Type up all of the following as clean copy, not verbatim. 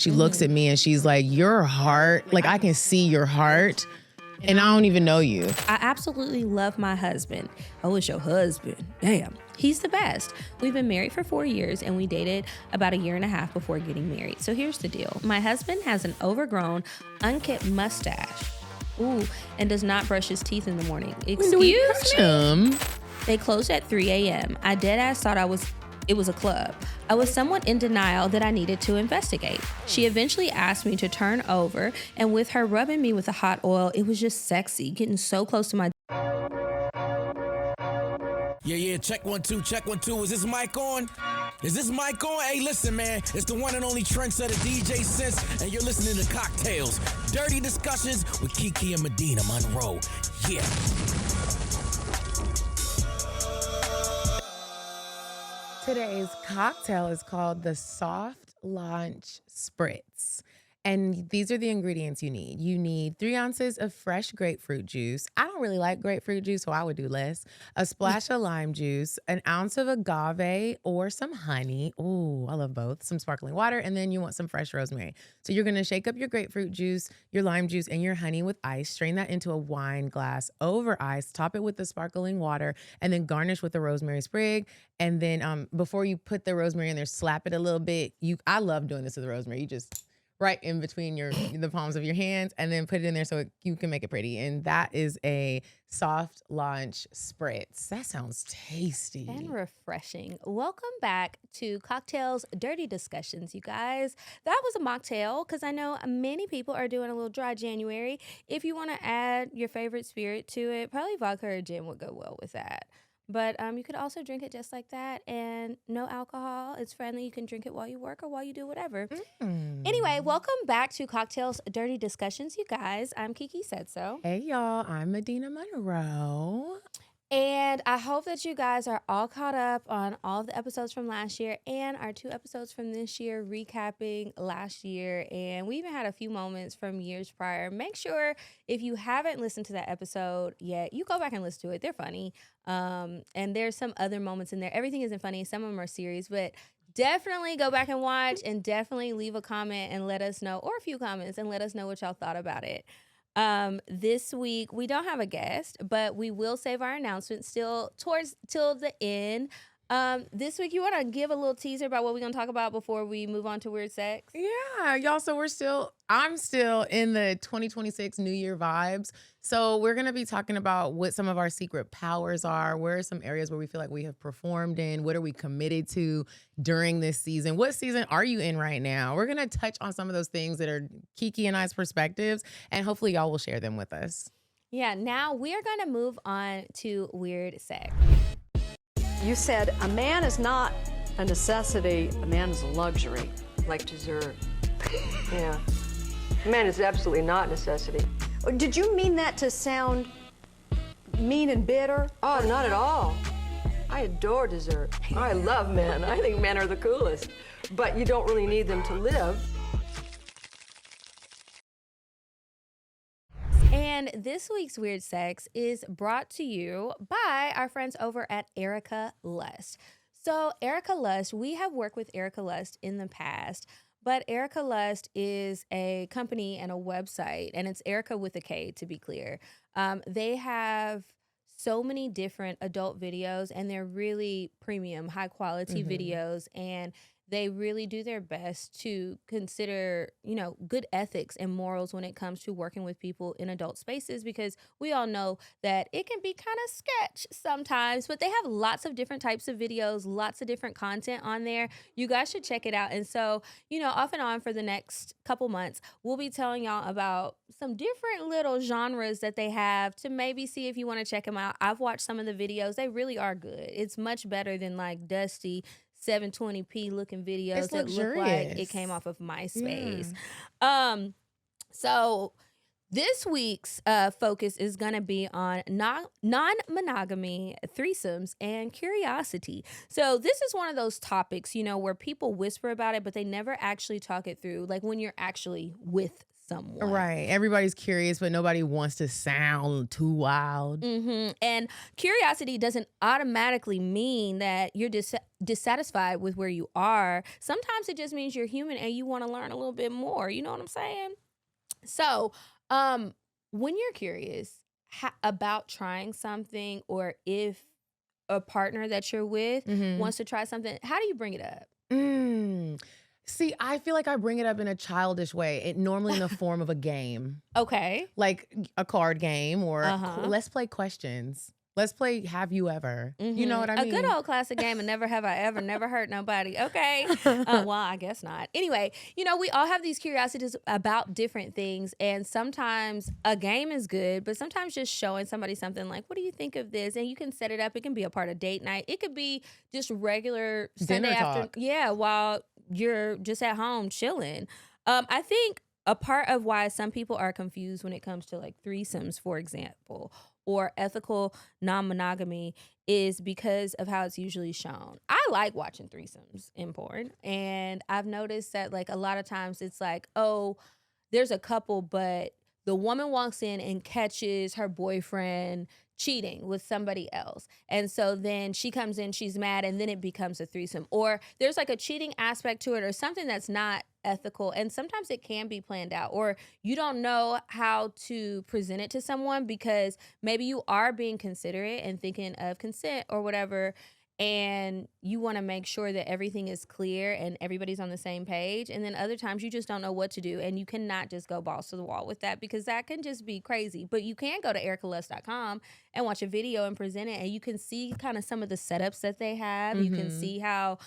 She looks at me and she's like, your heart, like I can see your heart and I don't even know you. I absolutely love my husband. Oh, it's your husband. Damn. He's the best. We've been married for 4 years and we dated about 1.5 years before getting married. So here's the deal. My husband has an overgrown, unkempt mustache. Ooh, and does not brush his teeth in the morning. Excuse me? They closed at 3 a.m. I deadass thought it was a club. I was somewhat in denial that I needed to investigate. She eventually asked me to turn over, and with her rubbing me with the hot oil, it was just sexy, getting so close to my... Yeah, check 1 2, check 1 2. Is this mic on? Is this mic on? Hey, listen, man. It's the one and only trendsetter DJ Sense, and you're listening to CockTales. Dirty discussions with Kiki and Medinah Monroe. Yeah. Today's cocktail is called the Soft Launch Spritz. And these are the ingredients you need. You need 3 ounces of fresh grapefruit juice. I don't really like grapefruit juice, so I would do less. A splash of lime juice, an ounce of agave or some honey. Ooh, I love both. Some sparkling water, and then you want some fresh rosemary. So you're gonna shake up your grapefruit juice, your lime juice, and your honey with ice. Strain that into a wine glass over ice. Top it with the sparkling water, and then garnish with the rosemary sprig. And then before you put the rosemary in there, slap it a little bit. I love doing this with the rosemary. You just right in between the palms of your hands, and then put it in there so you can make it pretty. And that is a soft launch spritz. That sounds tasty. And refreshing. Welcome back to CockTales Dirty Discussions, you guys. That was a mocktail, because I know many people are doing a little dry January. If you want to add your favorite spirit to it, probably vodka or gin would go well with that. But you could also drink it just like that, and no alcohol. It's friendly. You can drink it while you work or while you do whatever. Anyway, welcome back to CockTales Dirty Discussions, you guys. I'm Kiki Said So. Hey, y'all. I'm Medinah Monroe. And I hope that you guys are all caught up on all of the episodes from last year and our 2 episodes from this year, recapping last year. And we even had a few moments from years prior. Make sure if you haven't listened to that episode yet, you go back and listen to it. They're funny. And there's some other moments in there. Everything isn't funny. Some of them are serious, but definitely go back and watch, and definitely leave a comment and let us know, or a few comments, and let us know what y'all thought about it. This week we don't have a guest, but we will save our announcements till the end. This week, you want to give a little teaser about what we're going to talk about before we move on to weird sex? Yeah, y'all. So I'm still in the 2026 New Year vibes. So we're going to be talking about what some of our secret powers are. Where are some areas where we feel like we have performed in? What are we committed to during this season? What season are you in right now? We're going to touch on some of those things that are Kiki and I's perspectives, and hopefully y'all will share them with us. Yeah, now we are going to move on to weird sex. You said a man is not a necessity, a man is a luxury. Like dessert. Yeah. A man is absolutely not a necessity. Did you mean that to sound mean and bitter? Oh, not at all. I adore dessert. I love men. I think men are the coolest. But you don't really need them to live. And this week's Weird Sex is brought to you by our friends over at Erica Lust. So Erica Lust, we have worked with Erica Lust in the past, but Erica Lust is a company and a website, and it's Erica with a K, to be clear. They have so many different adult videos, and they're really premium, high quality videos, and they really do their best to consider, good ethics and morals when it comes to working with people in adult spaces, because we all know that it can be kind of sketch sometimes, but they have lots of different types of videos, lots of different content on there. You guys should check it out. And so, off and on for the next couple months, we'll be telling y'all about some different little genres that they have to maybe see if you want to check them out. I've watched some of the videos. They really are good. It's much better than like dusty 720p looking videos that look like it came off of MySpace. Yeah. So this week's focus is going to be on non-monogamy, threesomes, and curiosity. So this is one of those topics, where people whisper about it, but they never actually talk it through. Like when you're actually with someone. Right. Everybody's curious, but nobody wants to sound too wild. And curiosity doesn't automatically mean that you're dissatisfied with where you are. Sometimes it just means you're human and you want to learn a little bit more. You know what I'm saying? So, when you're curious about trying something, or if a partner that you're with wants to try something, how do you bring it up? See, I feel like I bring it up in a childish way. It normally in the form of a game, Okay. like a card game, or let's play questions. Let's play Have You Ever? You know what I mean? A good old classic game of Never Have I Ever, never hurt nobody. Okay. Well, I guess not. Anyway, we all have these curiosities about different things. And sometimes a game is good, but sometimes just showing somebody something like, what do you think of this? And you can set it up. It can be a part of date night. It could be just regular Sunday afternoon. Yeah, while you're just at home chilling. I think a part of why some people are confused when it comes to like threesomes, for example, or ethical non-monogamy, is because of how it's usually shown. I like watching threesomes in porn, and I've noticed that like a lot of times it's like, oh, there's a couple, but the woman walks in and catches her boyfriend cheating with somebody else. And so then she comes in, she's mad, and then it becomes a threesome. Or there's like a cheating aspect to it, or something that's not ethical. And sometimes it can be planned out, or you don't know how to present it to someone because maybe you are being considerate and thinking of consent or whatever, and you want to make sure that everything is clear and everybody's on the same page. And then other times you just don't know what to do, and you cannot just go balls to the wall with that because that can just be crazy. But you can go to ericalust.com and watch a video and present it, and you can see kind of some of the setups that they have. You can see how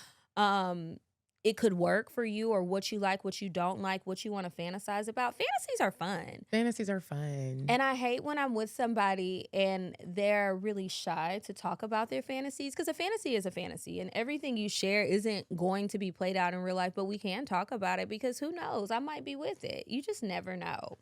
it could work for you, or what you like, what you don't like, what you want to fantasize about. Fantasies are fun. Fantasies are fun. And I hate when I'm with somebody and they're really shy to talk about their fantasies, because a fantasy is a fantasy, and everything you share isn't going to be played out in real life, but we can talk about it because who knows? I might be with it. You just never know.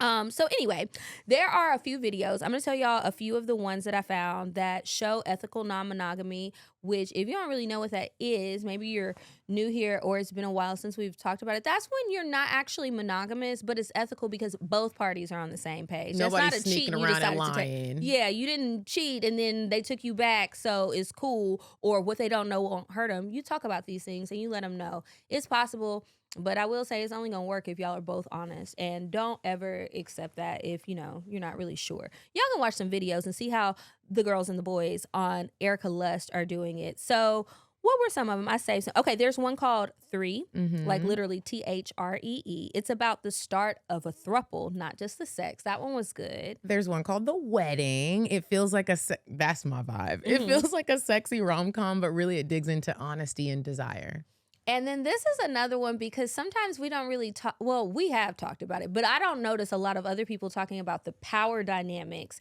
So anyway, there are a few videos. I'm going to tell y'all a few of the ones that I found that show ethical non-monogamy, which if you don't really know what that is, maybe you're new here or it's been a while since we've talked about it. That's when you're not actually monogamous, but it's ethical because both parties are on the same page. Nobody's That's not a cheat sneaking and you around and decided to lying. Yeah, you didn't cheat and then they took you back, so it's cool, or what they don't know won't hurt them. You talk about these things and you let them know. It's possible. But I will say it's only going to work if y'all are both honest, and don't ever accept that if, you're not really sure. Y'all can watch some videos and see how the girls and the boys on Erica Lust are doing it. So what were some of them? I saved some. Okay, there's one called Three, like literally THREE. It's about the start of a throuple, not just the sex. That one was good. There's one called The Wedding. It feels like that's my vibe. It feels like a sexy rom-com, but really it digs into honesty and desire. And then this is another one because sometimes we don't really talk. Well, we have talked about it, but I don't notice a lot of other people talking about the power dynamics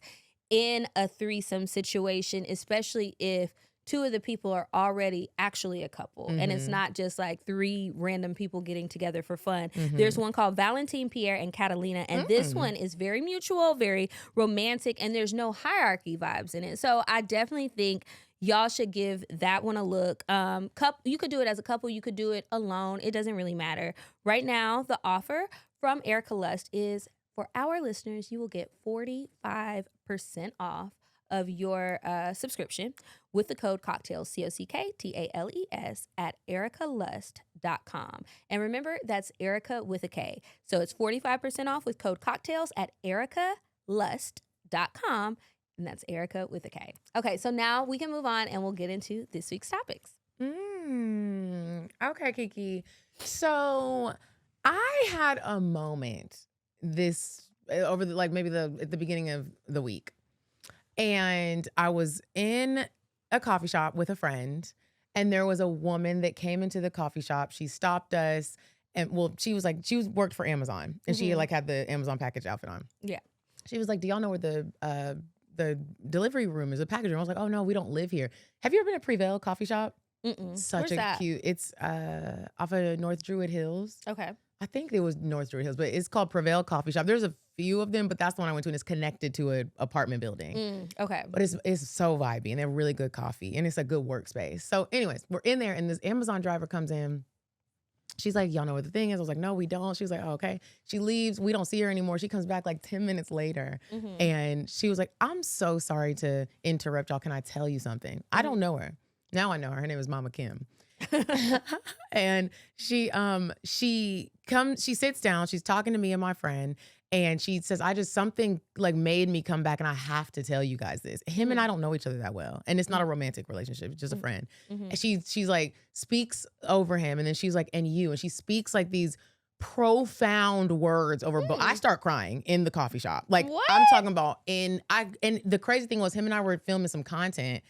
in a threesome situation, especially if two of the people are already actually a couple and it's not just like three random people getting together for fun. There's one called Valentine, Pierre, and Catalina, and this one is very mutual, very romantic, and there's no hierarchy vibes in it. So I definitely think y'all should give that one a look. You could do it as a couple. You could do it alone. It doesn't really matter. Right now, the offer from Erica Lust is, for our listeners, you will get 45% off of your subscription with the code CockTales, CockTales, at ericalust.com. And remember, that's Erica with a K. So it's 45% off with code CockTales at ericalust.com. And that's Erica with a K. Okay, so now we can move on and we'll get into this week's topics. Okay, Kiki. So I had a moment at the beginning of the week. And I was in a coffee shop with a friend, and there was a woman that came into the coffee shop. She stopped us, and she worked for Amazon, and she had the Amazon package outfit on. Yeah. She was like, "Do y'all know where the delivery room is, the package room?" I was like, "Oh no, we don't live here." Have you ever been at Prevail coffee shop? Such Where's cute. It's off of North Druid Hills. Okay. I think it was North Druid Hills, but it's called Prevail Coffee Shop. There's a few of them, but that's the one I went to, and it's connected to an apartment building. Okay. But it's so vibey, and they're really good coffee, and it's a good workspace. So anyways, we're in there, and this Amazon driver comes in, She's like, y'all know what the thing is? I was like, no, we don't. She was like, oh, okay. She leaves. We don't see her anymore. She comes back like 10 minutes later. And she was like, I'm so sorry to interrupt y'all. Can I tell you something? I don't know her. Now I know her. Her name is Mama Kim. And she sits down. She's talking to me and my friend. And she says, something like made me come back and I have to tell you guys this. Him and I don't know each other that well. And it's not a romantic relationship, it's just a friend. And she's like, speaks over him. And then she's like, and you. And she speaks like these profound words over I start crying in the coffee shop. Like What? I'm talking about and the crazy thing was him and I were filming some content.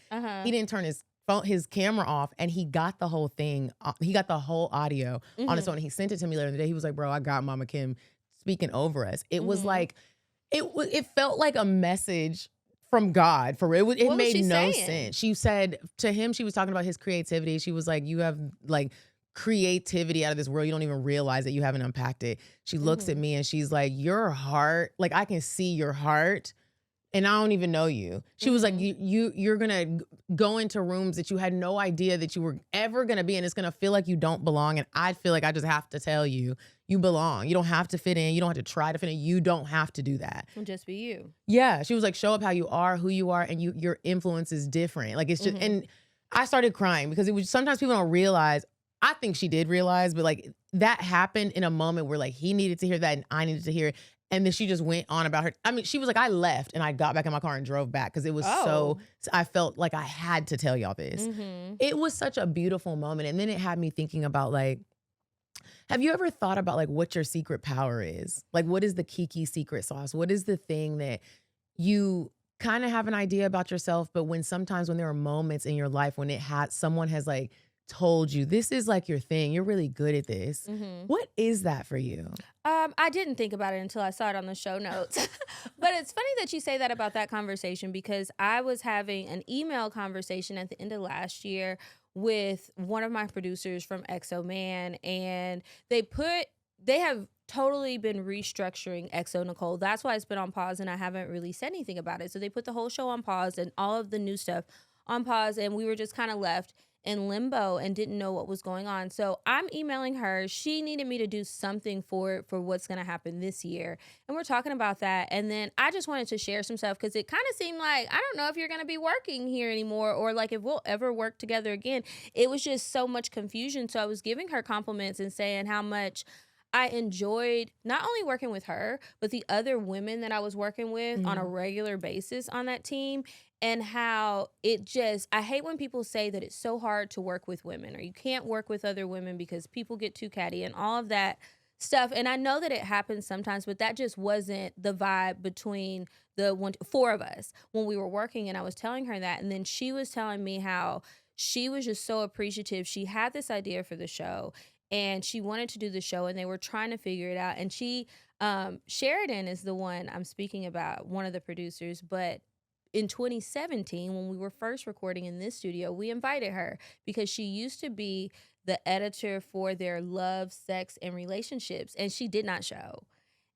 He didn't turn his camera off and he got the whole thing. He got the whole audio on his phone. And he sent it to me later in the day. He was like, bro, I got Mama Kim speaking over us. It was like, it felt like a message from God for real. It made no sense. She said to him, she was talking about his creativity. She was like, you have like creativity out of this world. You don't even realize that you haven't unpacked it. She looks at me and she's like, your heart, like I can see your heart and I don't even know you. She was like, you're gonna go into rooms that you had no idea that you were ever gonna be in. It's gonna feel like you don't belong. And I feel like I just have to tell you, you belong. You don't have to fit in. You don't have to try to fit in. You don't have to do that. Just be you. Yeah. She was like, show up how you are, who you are, and your influence is different. Like it's just, and I started crying because it was sometimes people don't realize. I think she did realize, but like that happened in a moment where like he needed to hear that and I needed to hear it. And then she just went on about her. I mean, she was like, I left and I got back in my car and drove back because it was I felt like I had to tell y'all this. It was such a beautiful moment. And then it had me thinking about like, have you ever thought about like what your secret power is? Like, what is the Kiki secret sauce? What is the thing that you kind of have an idea about yourself, but sometimes when there are moments in your life when someone has like told you this is like your thing, you're really good at this. What is that for you? I didn't think about it until I saw it on the show notes. But it's funny that you say that about that conversation because I was having an email conversation at the end of last year with one of my producers from XO Man, and they have totally been restructuring XO Nicole. That's why it's been on pause and I haven't really said anything about it. So they put the whole show on pause and all of the new stuff on pause, and we were just kind of left in limbo and didn't know what was going on. So I'm emailing her. She needed me to do something for what's going to happen this year. And we're talking about that. And then I just wanted to share some stuff because it kind of seemed like, I don't know if you're going to be working here anymore or like if we'll ever work together again. It was just so much confusion. So I was giving her compliments and saying how much I enjoyed not only working with her, but the other women that I was working with on a regular basis on that team. And how I hate when people say that it's so hard to work with women or you can't work with other women because people get too catty and all of that stuff. And I know that it happens sometimes, but that just wasn't the vibe between the four of us when we were working. And I was telling her that. And then she was telling me how she was just so appreciative. She had this idea for the show and she wanted to do the show and they were trying to figure it out. And Sheridan is the one I'm speaking about, one of the producers, but in 2017, when we were first recording in this studio, we invited her because she used to be the editor for their love, sex, and relationships, and she did not show.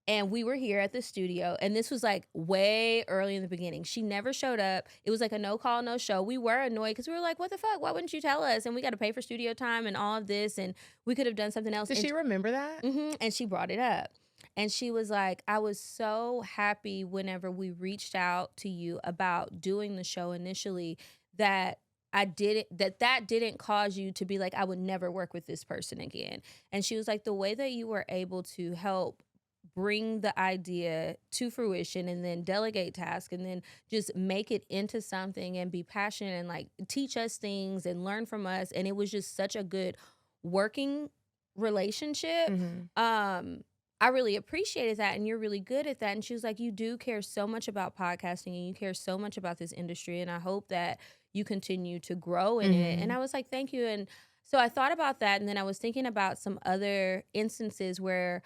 And we were here at the studio, and this was like way early in the beginning. She never showed up. It was like a no call, no show. We were annoyed because we were like, what the fuck? Why wouldn't you tell us? And we got to pay for studio time and all of this, and we could have done something else. Did she remember that? And she brought it up. And she was like, I was so happy whenever we reached out to you about doing the show initially that that didn't cause you to be like, I would never work with this person again. And she was like, the way that you were able to help bring the idea to fruition and then delegate tasks and then just make it into something and be passionate and like teach us things and learn from us. And it was just such a good working relationship. I really appreciated that, and you're really good at that. And she was like, you do care so much about podcasting and you care so much about this industry, and I hope that you continue to grow in it. And I was like, thank you. And so I thought about that, and then I was thinking about some other instances where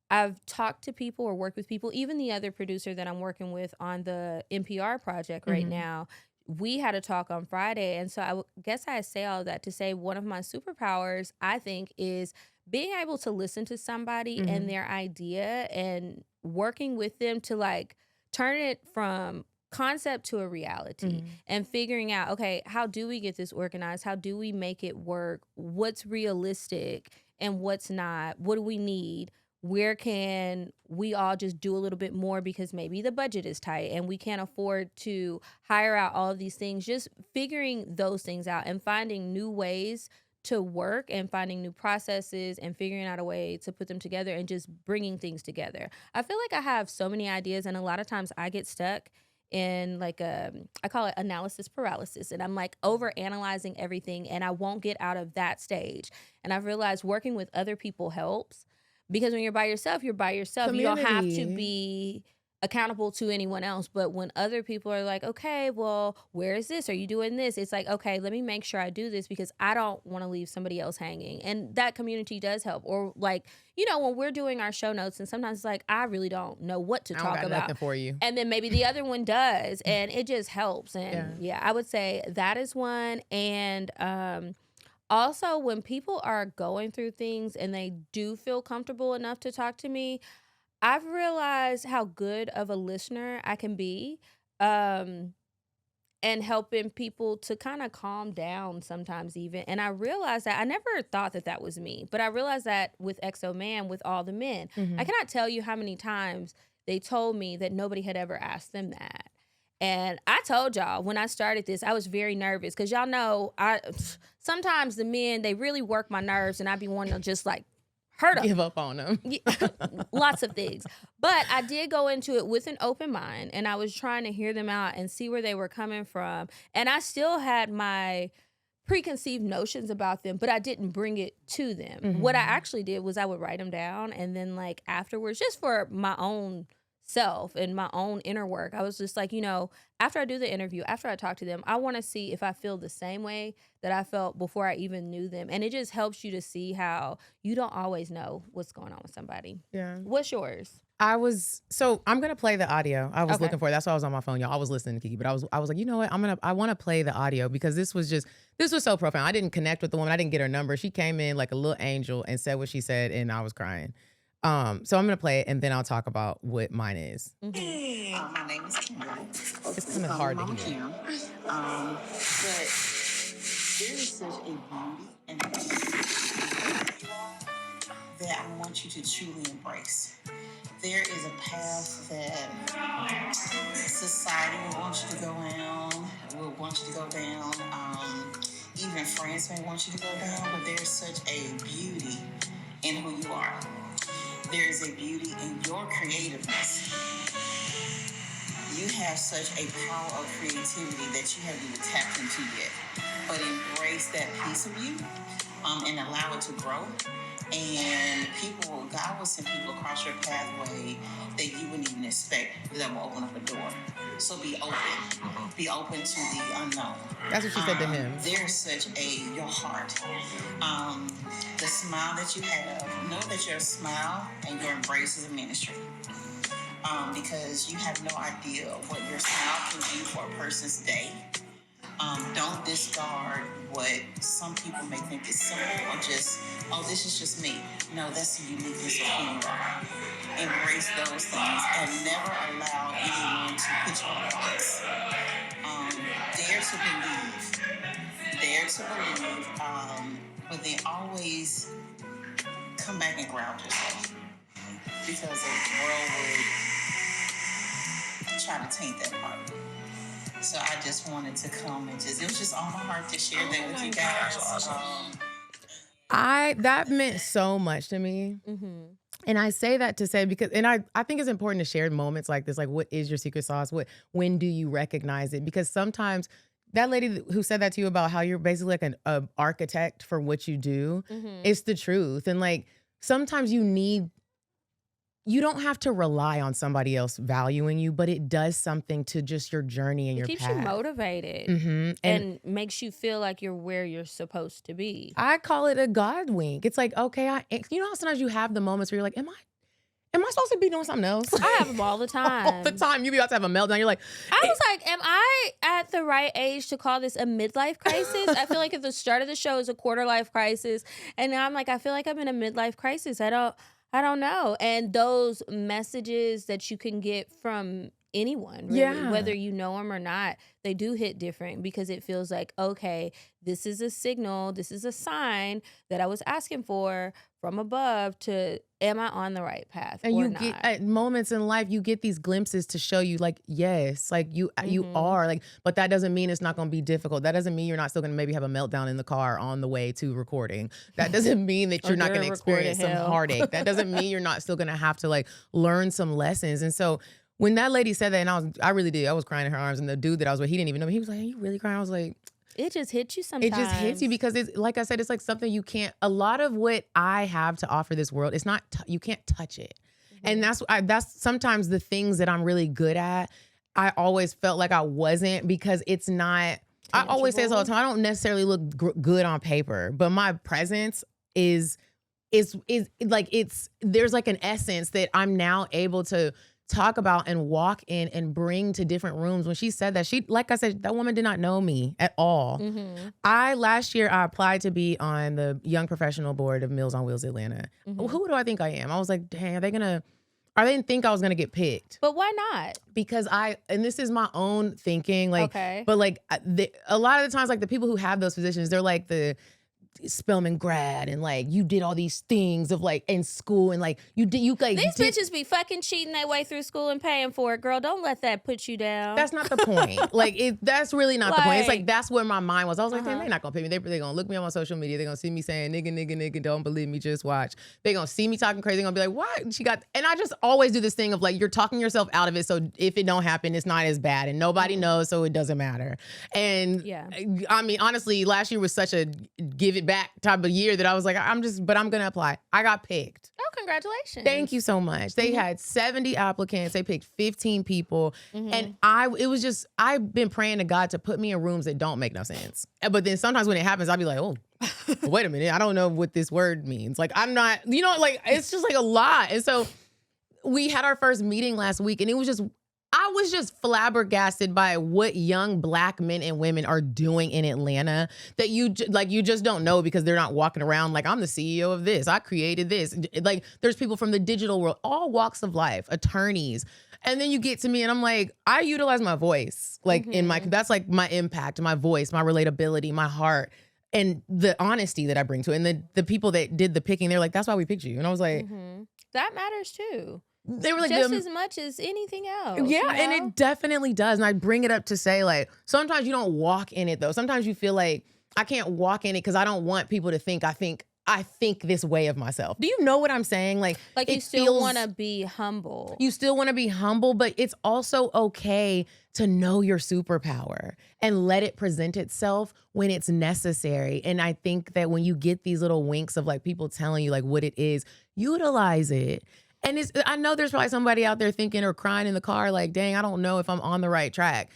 I've talked to people or worked with people, even the other producer that I'm working with on the NPR project right now. We had a talk on Friday, and so I guess I say all of that to say one of my superpowers, I think, is being able to listen to somebody and their idea and working with them to like turn it from concept to a reality and figuring out, okay, how do we get this organized? How do we make it work? What's realistic? and what's not. What do we need? Where can we all just do a little bit more because maybe the budget is tight and we can't afford to hire out all of these things? Just figuring those things out and finding new ways to work and finding new processes and figuring out a way to put them together and just bringing things together. I feel like I have so many ideas, and a lot of times I get stuck in like I call it analysis paralysis, and I'm like over analyzing everything, and I won't get out of that stage. And I've realized working with other people helps, because when you're by yourself, you're by yourself. You don't have to Community. be accountable to anyone else. But when other people are like, okay, well, where is this? Are you doing this? It's like, okay, let me make sure I do this because I don't want to leave somebody else hanging. And that community does help. Or like, when we're doing our show notes, and sometimes it's like, I really don't know what to I don't talk got about. nothing for you. And then maybe the other one does, and it just helps. And yeah, I would say that is one. And also, when people are going through things and they do feel comfortable enough to talk to me, I've realized how good of a listener I can be, and helping people to kind of calm down sometimes even. And I realized that I never thought that that was me, but I realized that with XO Man, with all the men, I cannot tell you how many times they told me that nobody had ever asked them that. And I told y'all when I started this, I was very nervous because y'all know sometimes the men, they really work my nerves, and I be wanting to just like hurt them. Give up on them. Lots of things. But I did go into it with an open mind, and I was trying to hear them out and see where they were coming from. And I still had my preconceived notions about them, but I didn't bring it to them. What I actually did was I would write them down, and then like afterwards, just for my own self and my own inner work, I was just like, after I do the interview, after I talk to them, I want to see if I feel the same way that I felt before I even knew them. And it just helps you to see how you don't always know what's going on with somebody. Yeah. What's yours? So I'm gonna play the audio. I was Okay. looking for it. That's why I was on my phone, y'all. I was listening to Kiki, but I was like, you know what? I want to play the audio because this was so profound. I didn't connect with the woman. I didn't get her number. She came in like a little angel and said what she said, and I was crying. So I'm gonna play it, and then I'll talk about what mine is. My name is Kimberly. It's kind of hard to Mama hear. Kim. But there is such a beauty and a peace that I want you to truly embrace. There is a path that society will want you to go down, will want you to go down. Even friends may want you to go down, but there's such a beauty in who you are. There's a beauty in your creativeness. You have such a power of creativity that you haven't even tapped into yet. But embrace that piece of you, and allow it to grow. And God will send people across your pathway that you wouldn't even expect that will open up a door. So be open. Be open to the unknown. That's what she said to him. There's such your heart. The smile that you have, know that your smile and your embrace is a ministry. Because you have no idea what your smile can do for a person's day. Don't discard what some people may think is simple or just, this is just me. No, that's the uniqueness of who you are. Embrace those things and never allow anyone to put you in a box. Dare to believe, but then always come back and ground yourself. Because the world would try to taint that part. So I just wanted to come and it was just on my heart to share that with you guys. Awesome. That meant so much to me. And I say that to say because, and I think it's important to share moments like this. Like, what is your secret sauce? When do you recognize it? Because sometimes that lady who said that to you about how you're basically like an architect for what you do, it's the truth. And like, sometimes you don't have to rely on somebody else valuing you, but it does something to just your journey and your keeps path. you motivated and makes you feel like you're where you're supposed to be. I call it a God wink. It's like, okay, you know how sometimes you have the moments where you're like, am I supposed to be doing something else? I have them all the time. All the time. You be about to have a meltdown. You're like, I was like, am I at the right age to call this a midlife crisis? I feel like at the start of the show is a quarter life crisis. And now I'm like, I feel like I'm in a midlife crisis. I don't know. And those messages that you can get from anyone, really. Yeah. Whether you know them or not, they do hit different because it feels like, okay, this is a signal, this is a sign that I was asking for from above to, am I on the right path And or you not? get at moments in life, you get these glimpses to show you, like, yes, like you Mm-hmm. are like, but that doesn't mean it's not going to be difficult. That doesn't mean you're not still going to maybe have a meltdown in the car on the way to recording. That doesn't mean that Or you're not going to during recording experience some hell. heartache. That doesn't mean you're not still going to have to like learn some lessons. And so when that lady said that, and I really did, I was crying in her arms. And the dude that I was with, he didn't even know me. He was like, "Are you really crying?" I was like, It just hits you sometimes. it just hits you because it's like I said, it's like something you can't. A lot of what I have to offer this world, it's not. You can't touch it, and that's sometimes the things that I'm really good at. I always felt like I wasn't because it's not. I always say this all the time. I don't necessarily look good on paper, but my presence is like there's like an essence that I'm now able to talk about and walk in and bring to different rooms. When she said that, like I said, that woman did not know me at all. Last year I applied to be on the Young Professional Board of Meals on Wheels Atlanta. Who do I think I am? I was like, dang, I didn't think I was gonna get picked. But why not? Because and this is my own thinking, like, Okay. but like a lot of the times, like the people who have those positions, they're like the Spelman grad and like you did all these things of like in school and like you like These bitches be fucking cheating their way through school and paying for it, girl. Don't let that put you down. That's not the point. Like that's really not the point. It's like Like- that's where my mind was. I was like, damn, they're not gonna pay me. They're gonna look me up on social media. They're gonna see me saying nigga, nigga, nigga, don't believe me, just watch. They're gonna see me talking crazy. They're gonna be like, what? She got, and I just always do this thing of like, you're talking yourself out of it. So if it don't happen, it's not as bad and nobody knows, so it doesn't matter. And Yeah. I mean, honestly, last year was such a give it back type of year that I was like, but I'm gonna apply. I got picked. Oh, congratulations. Thank you so much. They had 70 applicants. They picked 15 people. And I've been praying to God to put me in rooms that don't make no sense. But then sometimes when it happens, I'll be like, oh, wait a minute. I don't know what this word means. Like, I'm not, like, it's just like a lot. And so we had our first meeting last week and I was just flabbergasted by what young Black men and women are doing in Atlanta that you just don't know because they're not walking around like, I'm the CEO of this. I created this. Like there's people from the digital world, all walks of life, attorneys. And then you get to me and I'm like, I utilize my voice, like that's like my impact, my voice, my relatability, my heart, and the honesty that I bring to it. And the people that did the picking, they're like, that's why we picked you. And I was like, That matters too. they were like, Just as much as anything else. yeah, and you know? it definitely does. And I bring it up to say, like, sometimes you don't walk in it though. Sometimes you feel like I can't walk in it because I don't want people to think I think this way of myself. Do you know what I'm saying? Like Like you it still feels- want to be humble. You still want to be humble, but it's also okay to know your superpower and let it present itself when it's necessary. And I think that when you get these little winks of like people telling you like what it is, utilize it. And I know there's probably somebody out there thinking or crying in the car like, dang, I don't know if I'm on the right track.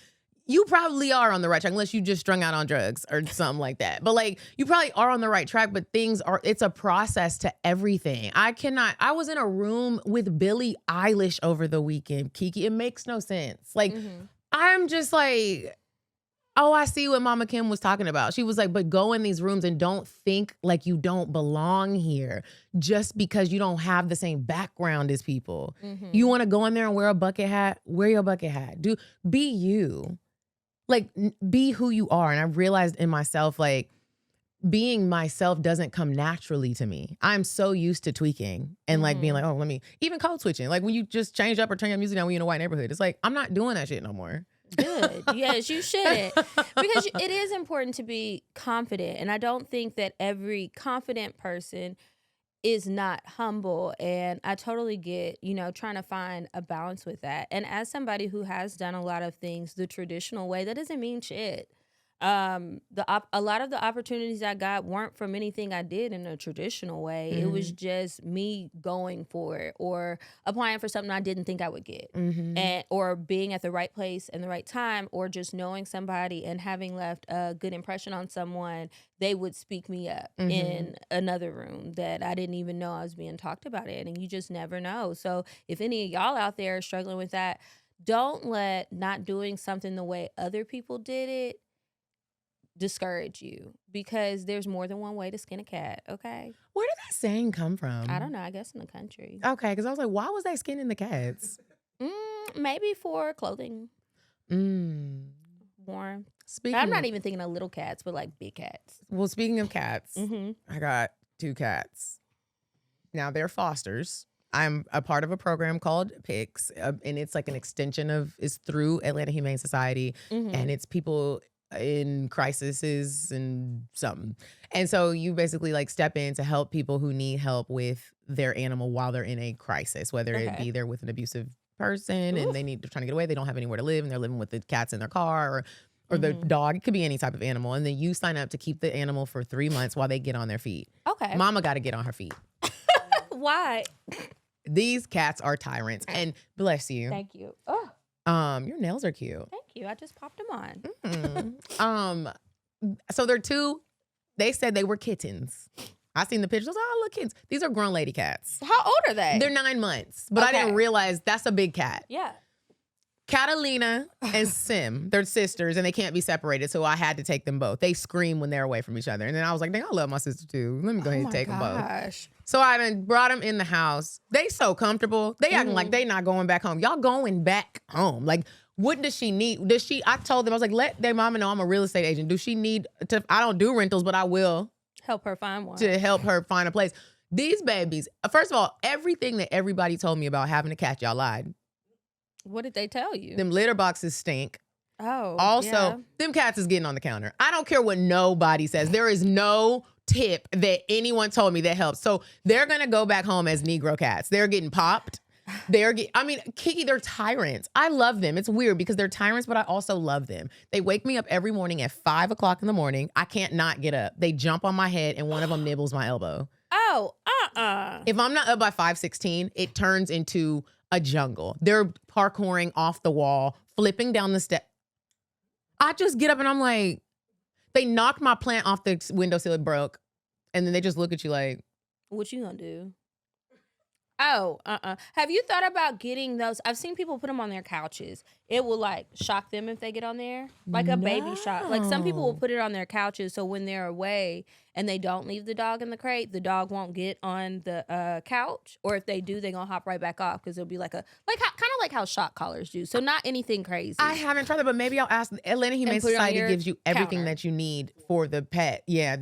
You probably are on the right track unless you just strung out on drugs or something like that. But like you probably are on the right track, but it's a process to everything. I was in a room with Billie Eilish over the weekend, Kiki. It makes no sense. Like I'm just like, oh, I see what Mama Kim was talking about. She was like, but go in these rooms and don't think like you don't belong here just because you don't have the same background as people. You want to go in there and wear a bucket hat? Wear your bucket hat. Be you. Like, be who you are. And I realized in myself, like, being myself doesn't come naturally to me. I'm so used to tweaking and like being like, oh, even code switching. Like when you just change up or turn your music down when you're in a white neighborhood. It's like, I'm not doing that shit no more. Good. Yes, you shouldn't. Because it is important to be confident. And I don't think that every confident person is not humble. And I totally get, trying to find a balance with that. And as somebody who has done a lot of things the traditional way, that doesn't mean shit. A lot of the opportunities I got weren't from anything I did in a traditional way. It was just me going for it or applying for something I didn't think I would get, and or being at the right place and the right time, or just knowing somebody and having left a good impression on someone. They would speak me up in another room that I didn't even know I was being talked about it, and you just never know. So if any of y'all out there are struggling with that, don't let not doing something the way other people did it discourage you, because there's more than one way to skin a cat. Okay, Where did that saying come from? I don't know. I guess in the country. Okay, because I was like, why was they skinning the cats? Maybe for clothing. More. Speaking I'm not of, even thinking of little cats, but like big cats. well, speaking of cats, Mm-hmm. I got 2 cats. Now they're fosters. I'm a part of a program called PICS, and it's like an extension of, it's through Atlanta Humane Society, and it's people in crises and something. And so you basically like step in to help people who need help with their animal while they're in a crisis, whether it be they're with an abusive person and they're trying to get away, they don't have anywhere to live, and they're living with the cats in their car or the dog. It could be any type of animal. And then you sign up to keep the animal for 3 months while they get on their feet. Okay. Mama got to get on her feet. Why? These cats are tyrants, and bless you. Thank you. Oh, Your nails are cute. thank you. I just popped them on. So they're 2. They said they were kittens. I seen the pictures. I was like, oh, look, kittens. These are grown lady cats. How old are they? They're 9 months, but I didn't Okay. realize that's a big cat. Yeah. Catalina and Sim, they're sisters, and they can't be separated, so I had to take them both. They scream when they're away from each other, and then I was like, dang, I love my sister too. Let me go ahead and take them both. Gosh. So I done brought them in the house. They so comfortable. They acting like they not going back home. Y'all going back home. Like, what does she need? I told them, I was like, let their mama know I'm a real estate agent. Does she need to, I don't do rentals, but I will Help her find one. to help her find a place. These babies, first of all, everything that everybody told me about having a cat, y'all lied. What did they tell you? Them litter boxes stink. Oh. Also, yeah. them cats is getting on the counter. I don't care what nobody says. There is no tip that anyone told me that helps. So they're going to go back home as Negro cats. They're getting popped. Kiki, they're tyrants. I love them. It's weird because they're tyrants, but I also love them. They wake me up every morning at 5 o'clock in the morning. I can't not get up. They jump on my head and one of them nibbles my elbow. Oh, If I'm not up by 5:16, it turns into a jungle. They're parkouring off the wall, flipping down the step. I just get up and I'm like, they knocked my plant off the windowsill, it broke. And then they just look at you like, what you gonna do? Oh, Have you thought about getting those? I've seen people put them on their couches. It will like shock them if they get on there, like a baby shock. Like some people will put it on their couches, so when they're away and they don't leave the dog in the crate, the dog won't get on the couch. Or if they do, they're gonna hop right back off because it'll be kind of like how shock collars do. So not anything crazy. I haven't tried that, but maybe I'll ask. Atlanta Humane put it on Society your gives you everything counter. that you need for the pet. Yeah,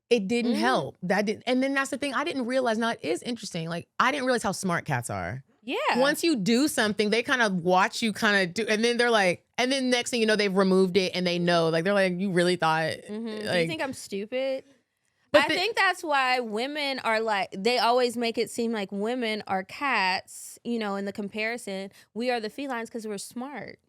it didn't help. And then that's the thing. I didn't realize. Now it is interesting. Like I didn't realize how smart cats are. Yeah. Once you do something, they kind of watch you kind of do, and then they're like, and then next thing you know, they've removed it and they know. Like they're like, you really thought? Do you Like, think I'm stupid? But I think that's why women are like, they always make it seem like women are cats, in the comparison. We are the felines because we're smart.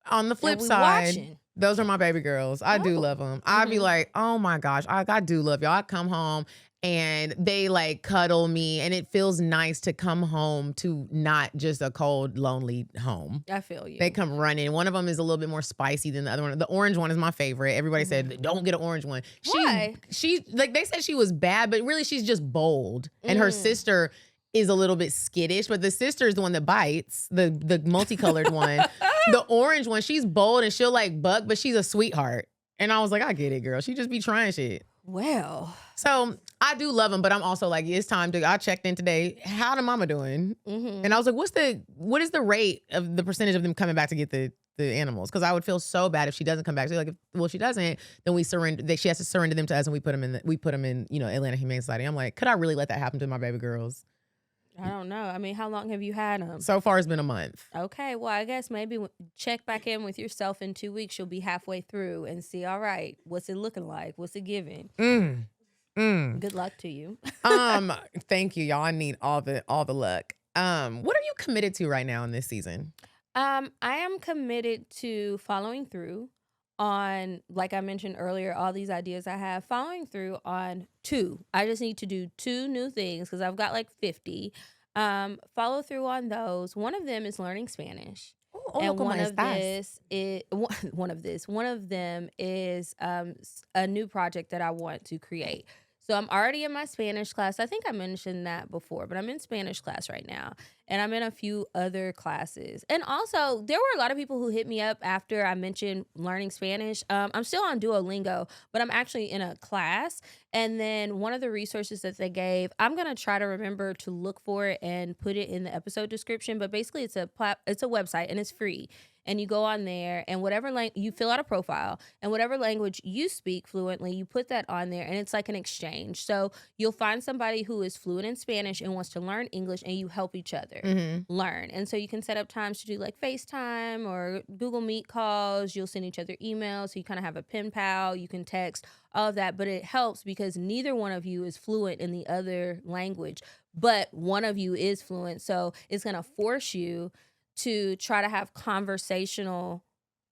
on the flip we side, watching. those are my baby girls. I do love them. I'd be like, oh my gosh, I do love y'all. I come home and they like cuddle me, and it feels nice to come home to not just a cold, lonely home. I feel you. They come running. One of them is a little bit more spicy than the other one. The orange one is my favorite. Everybody said, don't get an orange one. Why? She like they said she was bad, but really she's just bold. And her sister is a little bit skittish, but the sister is the one that bites, the multicolored one. The orange one, she's bold and she'll like buck, but she's a sweetheart. And I was like, I get it, girl. She just be trying shit. Well. So I do love them, but I'm also like, it's time to. I checked in today. How the mama doing? And I was like, what is the rate of the percentage of them coming back to get the animals? Because I would feel so bad if she doesn't come back. So like, if she doesn't, then we surrender. She has to surrender them to us, and we put them in. Atlanta Humane Society. I'm like, could I really let that happen to my baby girls? I don't know. I mean, how long have you had them? So far, it's been a month. Okay, well, I guess maybe check back in with yourself in 2 weeks. You'll be halfway through and see, all right, what's it looking like? What's it giving? Good luck to you. Thank you, y'all. I need all the luck. What are you committed to right now in this season? I am committed to following through on, like I mentioned earlier, all these ideas I have, following through on 2. I just need to do 2 new things because I've got like 50. Follow through on those. One of them is learning Spanish. And one of them is a new project that I want to create. So I'm already in my Spanish class. I think I mentioned that before, but I'm in Spanish class right now. And I'm in a few other classes. And also, there were a lot of people who hit me up after I mentioned learning Spanish. I'm still on Duolingo, but I'm actually in a class. And then one of the resources that they gave, I'm gonna try to remember to look for it and put it in the episode description. But basically, it's a website and it's free. And you go on there, and whatever you fill out a profile, and whatever language you speak fluently, you put that on there, and it's like an exchange. So you'll find somebody who is fluent in Spanish and wants to learn English, and you help each other learn. And so you can set up times to do like FaceTime or Google Meet calls. You'll send each other emails, so you kind of have a pen pal. You can text, all of that, but it helps because neither one of you is fluent in the other language, but one of you is fluent. So it's going to force you to try to have conversational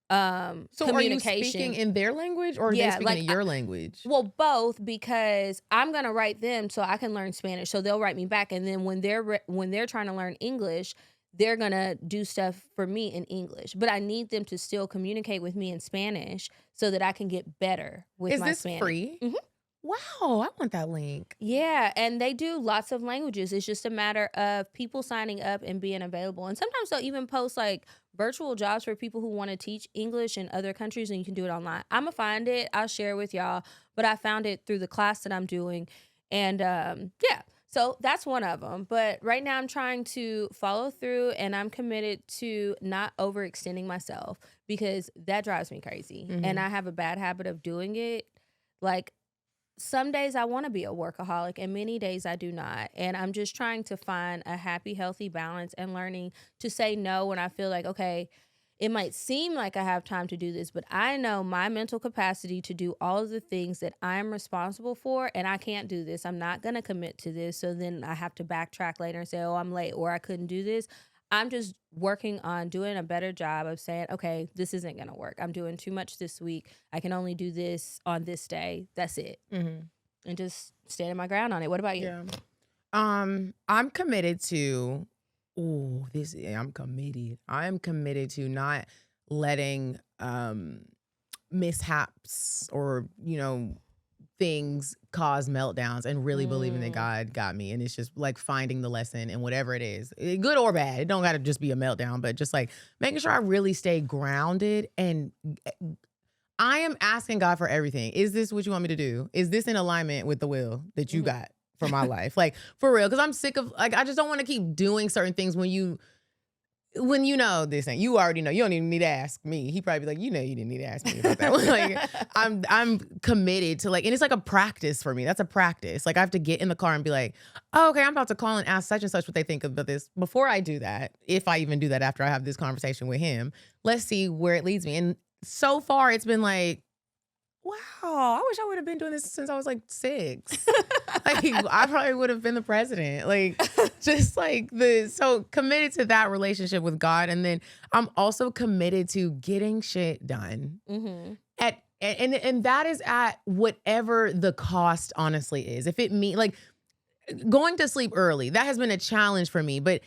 So communication. are you speaking in their language or are they speaking in your language? Well, both, because I'm going to write them so I can learn Spanish. So they'll write me back. And then when they're trying to learn English, they're going to do stuff for me in English. But I need them to still communicate with me in Spanish so that I can get better with my Spanish. Is this free? Mhm. Wow, I want that link. Yeah, and they do lots of languages. It's just a matter of people signing up and being available. And sometimes they'll even post like virtual jobs for people who want to teach English in other countries, and you can do it online. I'm going to find it. I'll share it with y'all. But I found it through the class that I'm doing. And yeah, so that's one of them. But right now I'm trying to follow through, and I'm committed to not overextending myself because that drives me crazy. And I have a bad habit of doing it. Like, some days I want to be a workaholic and many days I do not. And I'm just trying to find a happy, healthy balance and learning to say no when I feel like, okay, it might seem like I have time to do this, but I know my mental capacity to do all of the things that I'm responsible for, and I can't do this. I'm not going to commit to this. So then I have to backtrack later and say, oh, I'm late or I couldn't do this. I'm just working on doing a better job of saying, okay, this isn't going to work. I'm doing too much this week. I can only do this on this day. That's it. And just standing my ground on it. What about you? Yeah. I'm committed to, I'm committed. I'm committed to not letting mishaps or, things cause meltdowns and really believing that God got me. And it's just like finding the lesson in whatever it is, good or bad. It don't got to just be a meltdown, but just like making sure I really stay grounded. And I am asking God for everything. Is this what you want me to do? Is this in alignment with the will that you got for my life? Like, for real. Because I'm sick of, like, I just don't want to keep doing certain things when you know this ain't, you already know. You don't even need to ask me. He probably be like, you didn't need to ask me about that one. Like, I'm committed to, like, and it's like a practice for me. That's a practice. Like, I have to get in the car and be like, oh, okay, I'm about to call and ask such and such what they think about this. Before I do that, if I even do that after I have this conversation with him, let's see where it leads me. And so far, it's been like, wow, I wish I would have been doing this since I was like 6. Like, I probably would have been the president. Like, just like so committed to that relationship with God. And then I'm also committed to getting shit done. And that is at whatever the cost honestly is. If it means like going to sleep early, that has been a challenge for me. But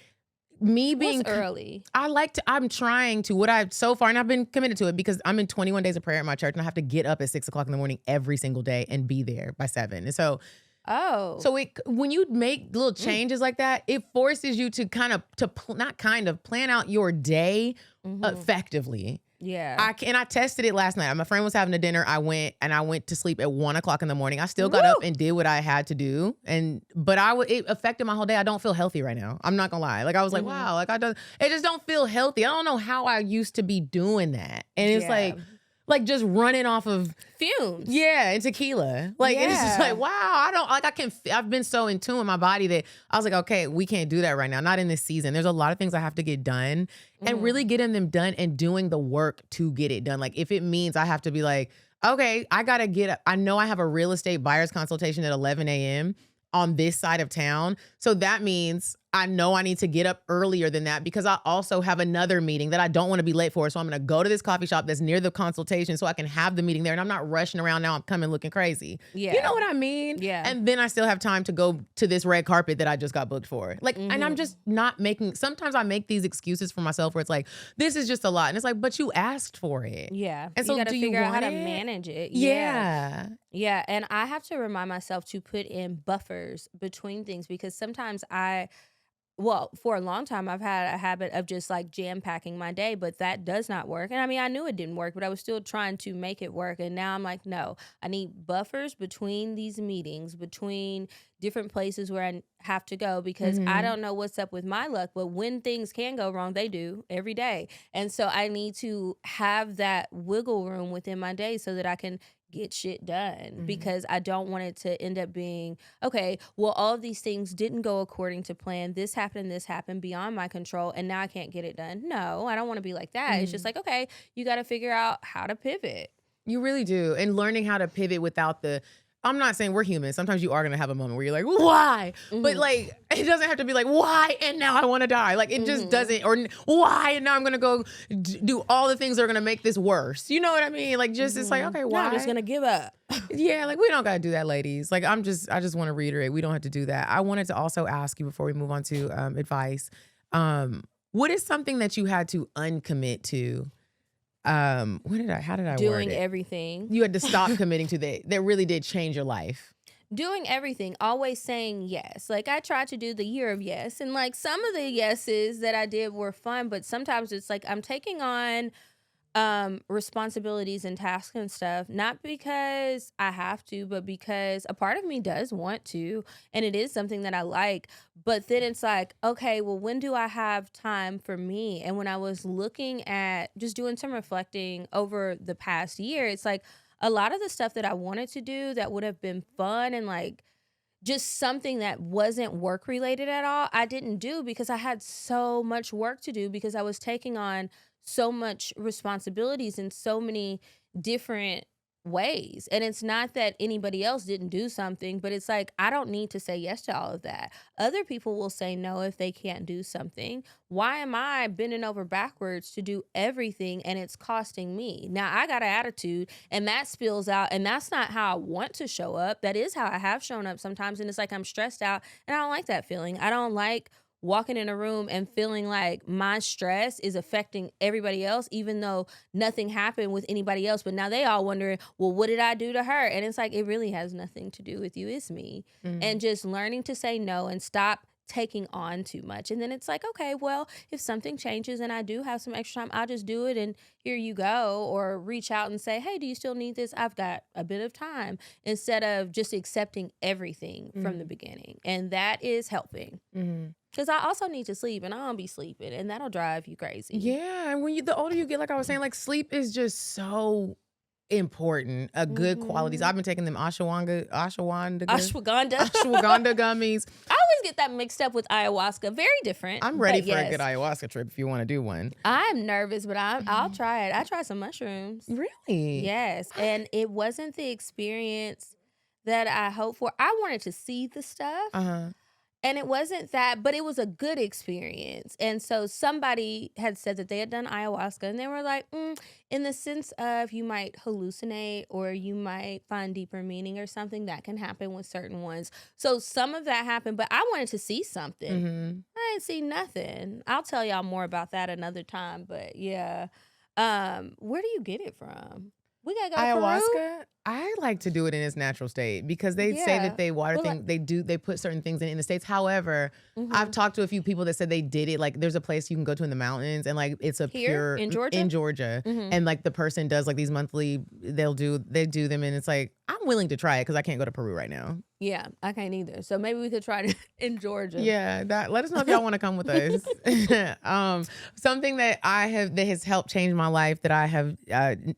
me being What's early, I'm trying to so far, and I've been committed to it because I'm in 21 days of prayer at my church, and I have to get up at 6 o'clock in the morning every single day and be there by 7. And so, when you make little changes like that, it forces you to plan out your day effectively. Yeah. I tested it last night. My friend was having a dinner. I went to sleep at 1 o'clock in the morning. I still got up and did what I had to do. But it affected my whole day. I don't feel healthy right now. I'm not gonna lie. Like, I was like, wow, like it just don't feel healthy. I don't know how I used to be doing that. And it's like just running off of fumes. Yeah, and tequila. Like, and it's just like, wow, I've been so in tune with my body that I was like, okay, we can't do that right now. Not in this season. There's a lot of things I have to get done and really getting them done and doing the work to get it done. Like, if it means I have to be like, okay, I got to get up. I know I have a real estate buyer's consultation at 11 a.m. on this side of town. So that means I know I need to get up earlier than that because I also have another meeting that I don't want to be late for. So I'm going to go to this coffee shop that's near the consultation so I can have the meeting there and I'm not rushing around now. I'm coming looking crazy. Yeah. You know what I mean? Yeah. And then I still have time to go to this red carpet that I just got booked for. Like, and I'm just not sometimes I make these excuses for myself where it's like, this is just a lot. And it's like, but you asked for it. Yeah. And so you got to do you figure out how want to it? manage it. Yeah. Yeah. And I have to remind myself to put in buffers between things because sometimes I well, for a long time, I've had a habit of just like jam packing my day, but that does not work. And I mean, I knew it didn't work, but I was still trying to make it work. And now I'm like, no, I need buffers between these meetings, between different places where I have to go, because I Mhm. don't know what's up with my luck, but when things can go wrong, they do every day. And so I need to have that wiggle room within my day so that I can get shit done, Mhm. because I don't want it to end up being, okay, well, all of these things didn't go according to plan. This happened beyond my control, and now I can't get it done. No, I don't want to be like that. It's just Mhm. like, okay, you got to figure out how to pivot. You really do. And learning how to pivot without the I'm not saying we're human. Sometimes you are gonna have a moment where you're like, why? But Hmm. like, it doesn't have to be like, why? And now I want to die. Like, it just Hmm. doesn't. Or why? And now I'm gonna go do all the things that are gonna make this worse. You know what I mean? Like, just it's like, Hmm. okay, No, I'm just why? gonna give up. Yeah, like we don't gotta do that, ladies. Like, I just want to reiterate, we don't have to do that. I wanted to also ask you before we move on to advice. What is something that you had to uncommit to? How did I word Doing it? everything. You had to stop committing to that really did change your life. Doing everything, always saying yes. Like, I tried to do the year of yes, and like some of the yeses that I did were fun, but sometimes it's like I'm taking on responsibilities and tasks and stuff, not because I have to, but because a part of me does want to, and it is something that I like. But then it's like, okay, well, when do I have time for me? And when I was looking at just doing some reflecting over the past year, it's like a lot of the stuff that I wanted to do that would have been fun and like just something that wasn't work related at all, I didn't do because I had so much work to do, because I was taking on so much responsibilities in so many different ways. And it's not that anybody else didn't do something, but it's like I don't need to say yes to all of that. Other people will say no if they can't do something. Why am I bending over backwards to do everything and it's costing me? Now I got an attitude and that spills out, and that's not how I want to show up. That is how I have shown up sometimes, and it's like I'm stressed out and I don't like that feeling. I don't like walking in a room and feeling like my stress is affecting everybody else, even though nothing happened with anybody else, but now they all wondering, well, what did I do to her? And it's like, it really has nothing to do with you, it's me. And Mm. just learning to say no and stop taking on too much. And then it's like, okay, well, if something changes and I do have some extra time, I'll just do it and here you go. Or reach out and say, hey, do you still need this? I've got a bit of time, instead of just accepting everything from the Mm. beginning. And that is helping. Mhm. Because I also need to sleep, and I don't be sleeping, and that'll drive you crazy. Yeah, and the older you get, like I was saying, like sleep is just so important. A good qualities. Hmm. I've been taking them ashwagandha Ashwagandha. ashwagandha gummies. I always get that mixed up with ayahuasca. Very different. I'm ready but for a yes. good ayahuasca trip if you want to do one. I'm nervous, but I'll try it. I tried some mushrooms. Really? Yes, and it wasn't the experience that I hoped for. I wanted to see the stuff. Uh-huh. And it wasn't that, but it was a good experience. And so somebody had said that they had done ayahuasca, and they were like, in the sense of you might hallucinate or you might find deeper meaning or something that can happen with certain ones. So some of that happened, but I wanted to see something. Mm-hmm. I didn't see nothing. I'll tell y'all more about that another time, but yeah. Where do you get it from? We gotta go to Peru? Ayahuasca, I like to do it in its natural state because they say Yeah. that they water Well, things, they put certain things in the States. However, I've Mhm. talked to a few people that said they did it. Like there's a place you can go to in the mountains and like it's a Here? pure In Georgia? in Georgia. Mhm. And like the person does like these monthly, they do them and it's like, I'm willing to try it because I can't go to Peru right now. Yeah, I can't either. So maybe we could try it in Georgia. Yeah, let us know if y'all want to come with us. Something that that has helped change my life that I have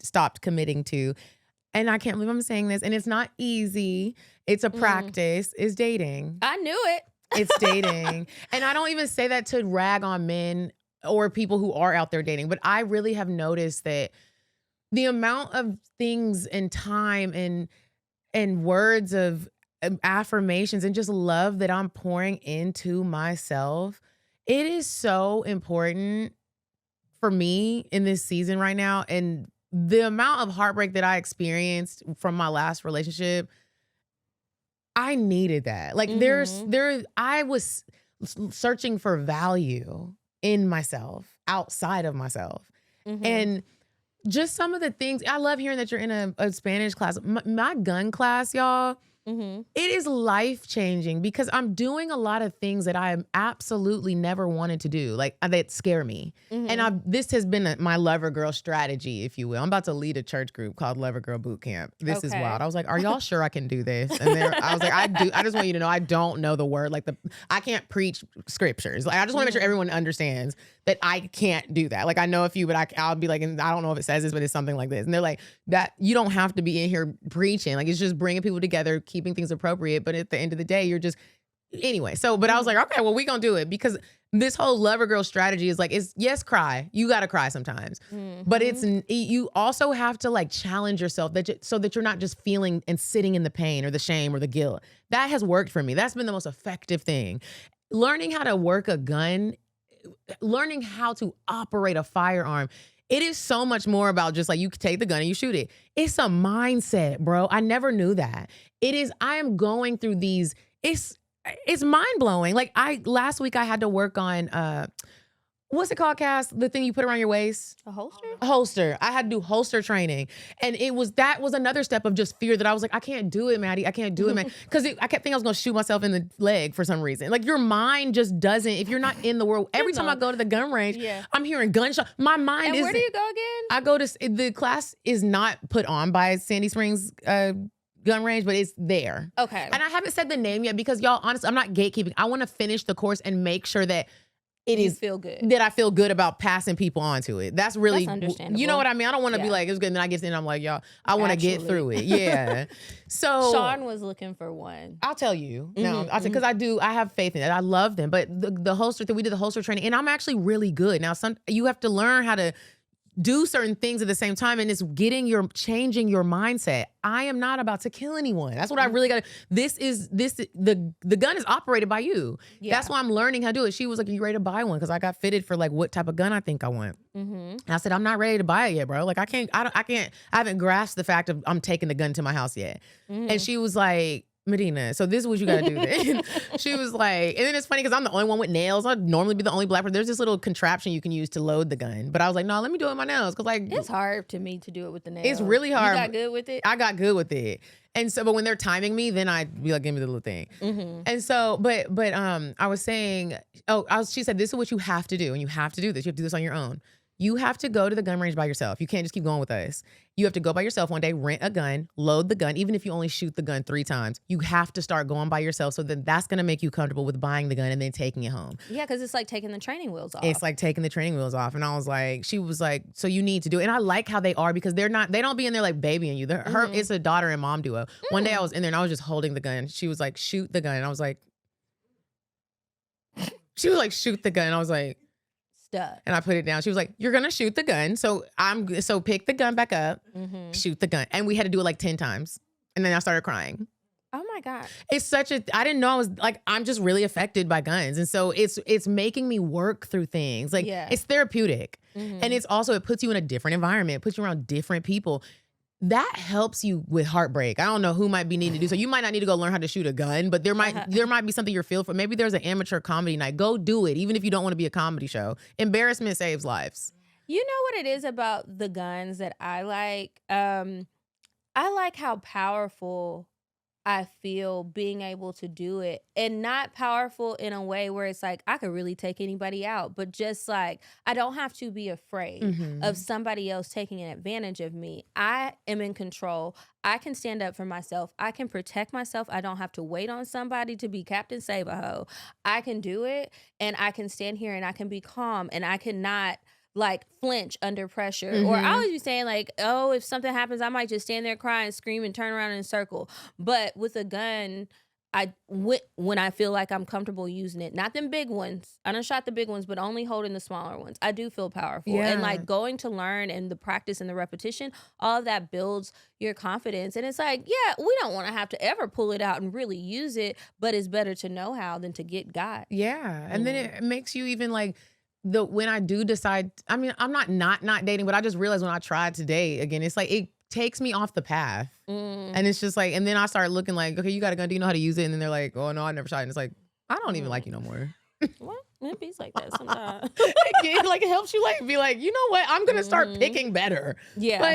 stopped committing to, and I can't believe I'm saying this, and it's not easy. It's a practice. Is dating. I knew it. It's dating, and I don't even say that to rag on men or people who are out there dating, but I really have noticed that the amount of things and time and words of affirmations and just love that I'm pouring into myself, it is so important for me in this season right now. And the amount of heartbreak that I experienced from my last relationship, I needed that. Like I was searching for value in myself, outside of myself. Mhm. And just some of the things, I love hearing that you're in a Spanish class. My gun class, y'all, It is life-changing because I'm doing a lot of things that I absolutely never wanted to do, like, that scare me. And this has been my lover girl strategy, if you will. I'm about to lead a church group called Lover Girl Boot Camp. This is Okay. wild. I was like, are y'all sure I can do this? And I was like, I just want you to know I don't know the word. Like, I can't preach scriptures. Like, I just want to make sure everyone understands that I can't do that. Like, I know a few, but I'll be like, and I don't know if it says this, but it's something like this. And they're like, that you don't have to be in here preaching. Like, it's just bringing people together, keeping things appropriate. But at the end of the day, you're just, anyway. So, but I was like, okay, well, we gonna do it because this whole lover girl strategy is like, yes, cry. You gotta cry sometimes. But you also have to like challenge yourself so that you're not just feeling and sitting in the pain or the shame or the guilt. That has worked for me. That's been the most effective thing. Learning how to work a gun, learning how to operate a firearm. It is so much more about just like you take the gun and you shoot it. It's a mindset, bro. I never knew that. I am going through these, it's mind blowing. Like last week I had to work on, what's it called, Cass? The thing you put around your waist? A holster? A holster. I had to do holster training. And that was another step of just fear that I was like, I can't do it, Maddie. I can't do it, man. Because I kept thinking I was going to shoot myself in the leg for some reason. Like your mind just doesn't, if you're not in the world, every time I go to the gun range, I'm hearing gunshot. My mind is. And where do you go again? I go to, the class is not put on by Sandy Springs gun range, but it's there. Okay. And I haven't said the name yet because y'all, honestly, I'm not gatekeeping. I want to finish the course and make sure that feel good. That I feel good about passing people onto it. That's really, understandable. you know what I mean? I don't want to be like, it's good. And then I get in, I'm like, y'all, I want to get through it. Yeah. So Sean was looking for one. I'll tell you. Now, I'll tell because I have faith in it. I love them. But the holster thing, we did the holster training and I'm actually really good. Now, you have to learn how to do certain things at the same time, and it's changing your mindset. I am not about to kill anyone. That's what I really got to. The gun is operated by you. Yeah. That's why I'm learning how to do it. She was like, "Are you ready to buy one?" Because I got fitted for like what type of gun I think I want. And I said, "I'm not ready to buy it yet, bro. Like I haven't grasped the fact of I'm taking the gun to my house yet." And she was like, Medinah, so this is what you gotta do then. She was like, and then it's funny because I'm the only one with nails. I'd normally be the only black person. There's this little contraption you can use to load the gun. But I was like, no, let me do it with my nails. Cause like it's hard to me to do it with the nails. It's really hard. You got good with it? I got good with it. And so, but when they're timing me, then I'd be like, give me the little thing. And so, but I was saying, she said, this is what you have to do. And you have to do this. You have to do this on your own. You have to go to the gun range by yourself. You can't just keep going with us. You have to go by yourself one day, rent a gun, load the gun. Even if you only shoot the gun 3 times, you have to start going by yourself. So then that's going to make you comfortable with buying the gun and then taking it home. Yeah, because it's like taking the training wheels off. It's like taking the training wheels off. And I was like, she was like, so you need to do it. And I like how they are because they don't be in there like babying you. It's a daughter and mom duo. One day I was in there and I was just holding the gun. She was like, shoot the gun. And I was like, she was like, shoot the gun. And I was like, and I put it down. She was like, you're going to shoot the gun. So pick the gun back up, shoot the gun. And we had to do it like 10 times. And then I started crying. Oh my God. It's I didn't know I was like, I'm just really affected by guns. And so it's making me work through things. Like it's therapeutic. And it's also, it puts you in a different environment. It puts you around different people. That helps you with heartbreak. I don't know who might be needing to do so. You might not need to go learn how to shoot a gun, but there might be something you're feeling for. Maybe there's an amateur comedy night. Go do it, even if you don't want to be a comedy show. Embarrassment saves lives. You know what it is about the guns that I like? I like how powerful I feel being able to do it, and not powerful in a way where it's like I could really take anybody out, but just like I don't have to be afraid of somebody else taking an advantage of me. I am in control. I can stand up for myself. I can protect myself. I don't have to wait on somebody to be Captain Save-A-Ho. I can do it, and I can stand here and I can be calm, and I cannot like flinch under pressure. Or I always be saying like, oh, if something happens, I might just stand there, cry and scream and turn around in a circle. But with a gun, when I feel like I'm comfortable using it, not them big ones. I done shot the big ones, but only holding the smaller ones. I do feel powerful. Yeah. And like going to learn and the practice and the repetition, all of that builds your confidence. And it's like, yeah, we don't want to have to ever pull it out and really use it, but it's better to know how than to get got. Yeah. And then it makes you even like, when I do decide, I mean, I'm not dating, but I just realized when I tried to date again, it's like, it takes me off the path. And it's just like, and then I start looking like, okay, you got a gun, do you know how to use it? And then they're like, oh no, I never shot it. And it's like, I don't even like you no more. Well, It be like that sometimes. It helps you be like, you know what? I'm gonna start picking better. Yeah.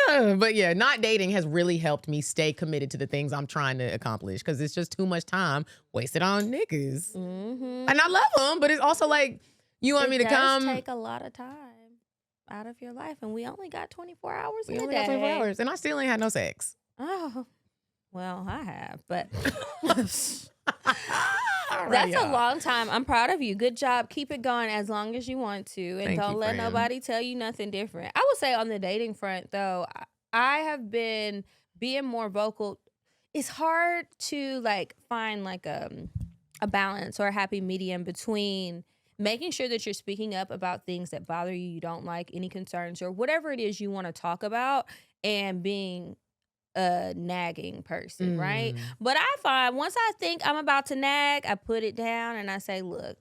Yeah. But yeah, not dating has really helped me stay committed to the things I'm trying to accomplish because it's just too much time wasted on niggas. And I love them, but it's also like you want me to come. It does take a lot of time out of your life, and we only got 24 hours in We a only day. got 24 hours, and I still ain't had no sex. Oh, well, I have, but. All right, That's a y'all. long time. I'm proud of you. Good job. Keep it going as long as you want to. And Thank don't you, let friend. nobody tell you nothing different. I would say on the dating front, though, I have been being more vocal. It's hard to find a balance or a happy medium between making sure that you're speaking up about things that bother you, you don't like, any concerns, or whatever it is you want to talk about, and being a nagging person, right? But I find once I think I'm about to nag, I put it down and I say, look,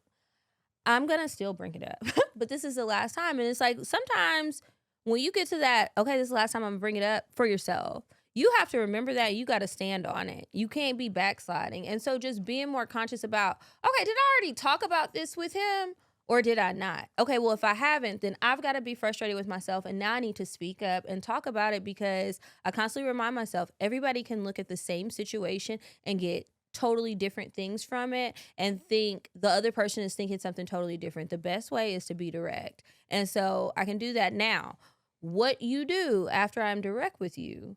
I'm going to still bring it up, but this is the last time. And it's like sometimes when you get to that, okay, this is the last time I'm going to bring it up for yourself, you have to remember that you got to stand on it. You can't be backsliding. And so just being more conscious about, okay, did I already talk about this with him? Or did I not? Okay, well, if I haven't, then I've got to be frustrated with myself. And now I need to speak up and talk about it because I constantly remind myself, everybody can look at the same situation and get totally different things from it and think the other person is thinking something totally different. The best way is to be direct. And so I can do that now. What you do after I'm direct with you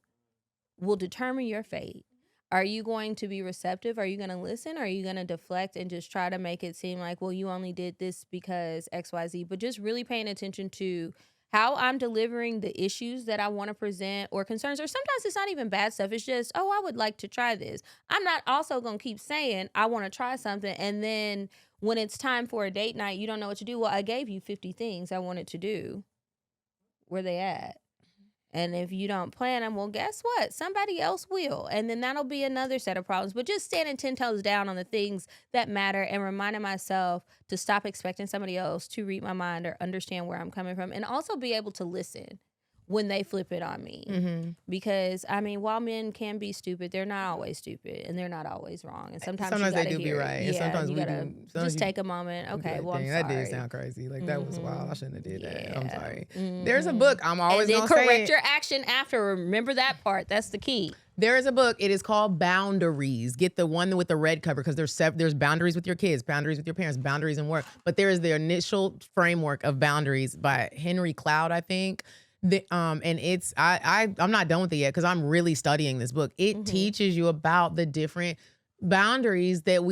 will determine your fate. Are you going to be receptive? Are you going to listen? Or are you going to deflect and just try to make it seem like, well, you only did this because XYZ, but just really paying attention to how I'm delivering the issues that I want to present or concerns, or sometimes it's not even bad stuff. It's just, oh, I would like to try this. I'm not also going to keep saying I want to try something. And then when it's time for a date night, you don't know what to do. Well, I gave you 50 things I wanted to do. Where they at? And if you don't plan them, well, guess what? Somebody else will. And then that'll be another set of problems. But just standing 10 toes down on the things that matter and reminding myself to stop expecting somebody else to read my mind or understand where I'm coming from. And also be able to listen when they flip it on me. Because, I mean, while men can be stupid, they're not always stupid and they're not always wrong. And sometimes you they gotta do be hear it. right. And Yeah, sometimes you we gotta do. Sometimes just you take a moment. Okay, like, well, I'm dang, sorry. that did sound crazy. That was wild. I shouldn't have did that. I'm Yeah. sorry. There's a book. I'm always And then gonna say correct it. your action after. Remember that part. That's the key. There is a book. It is called Boundaries. Get the one with the red cover because there's boundaries with your kids, boundaries with your parents, boundaries in work. But there is the initial framework of boundaries by Henry Cloud, I think. And it's I'm not done with it yet because I'm really studying this book. It teaches you about the different boundaries that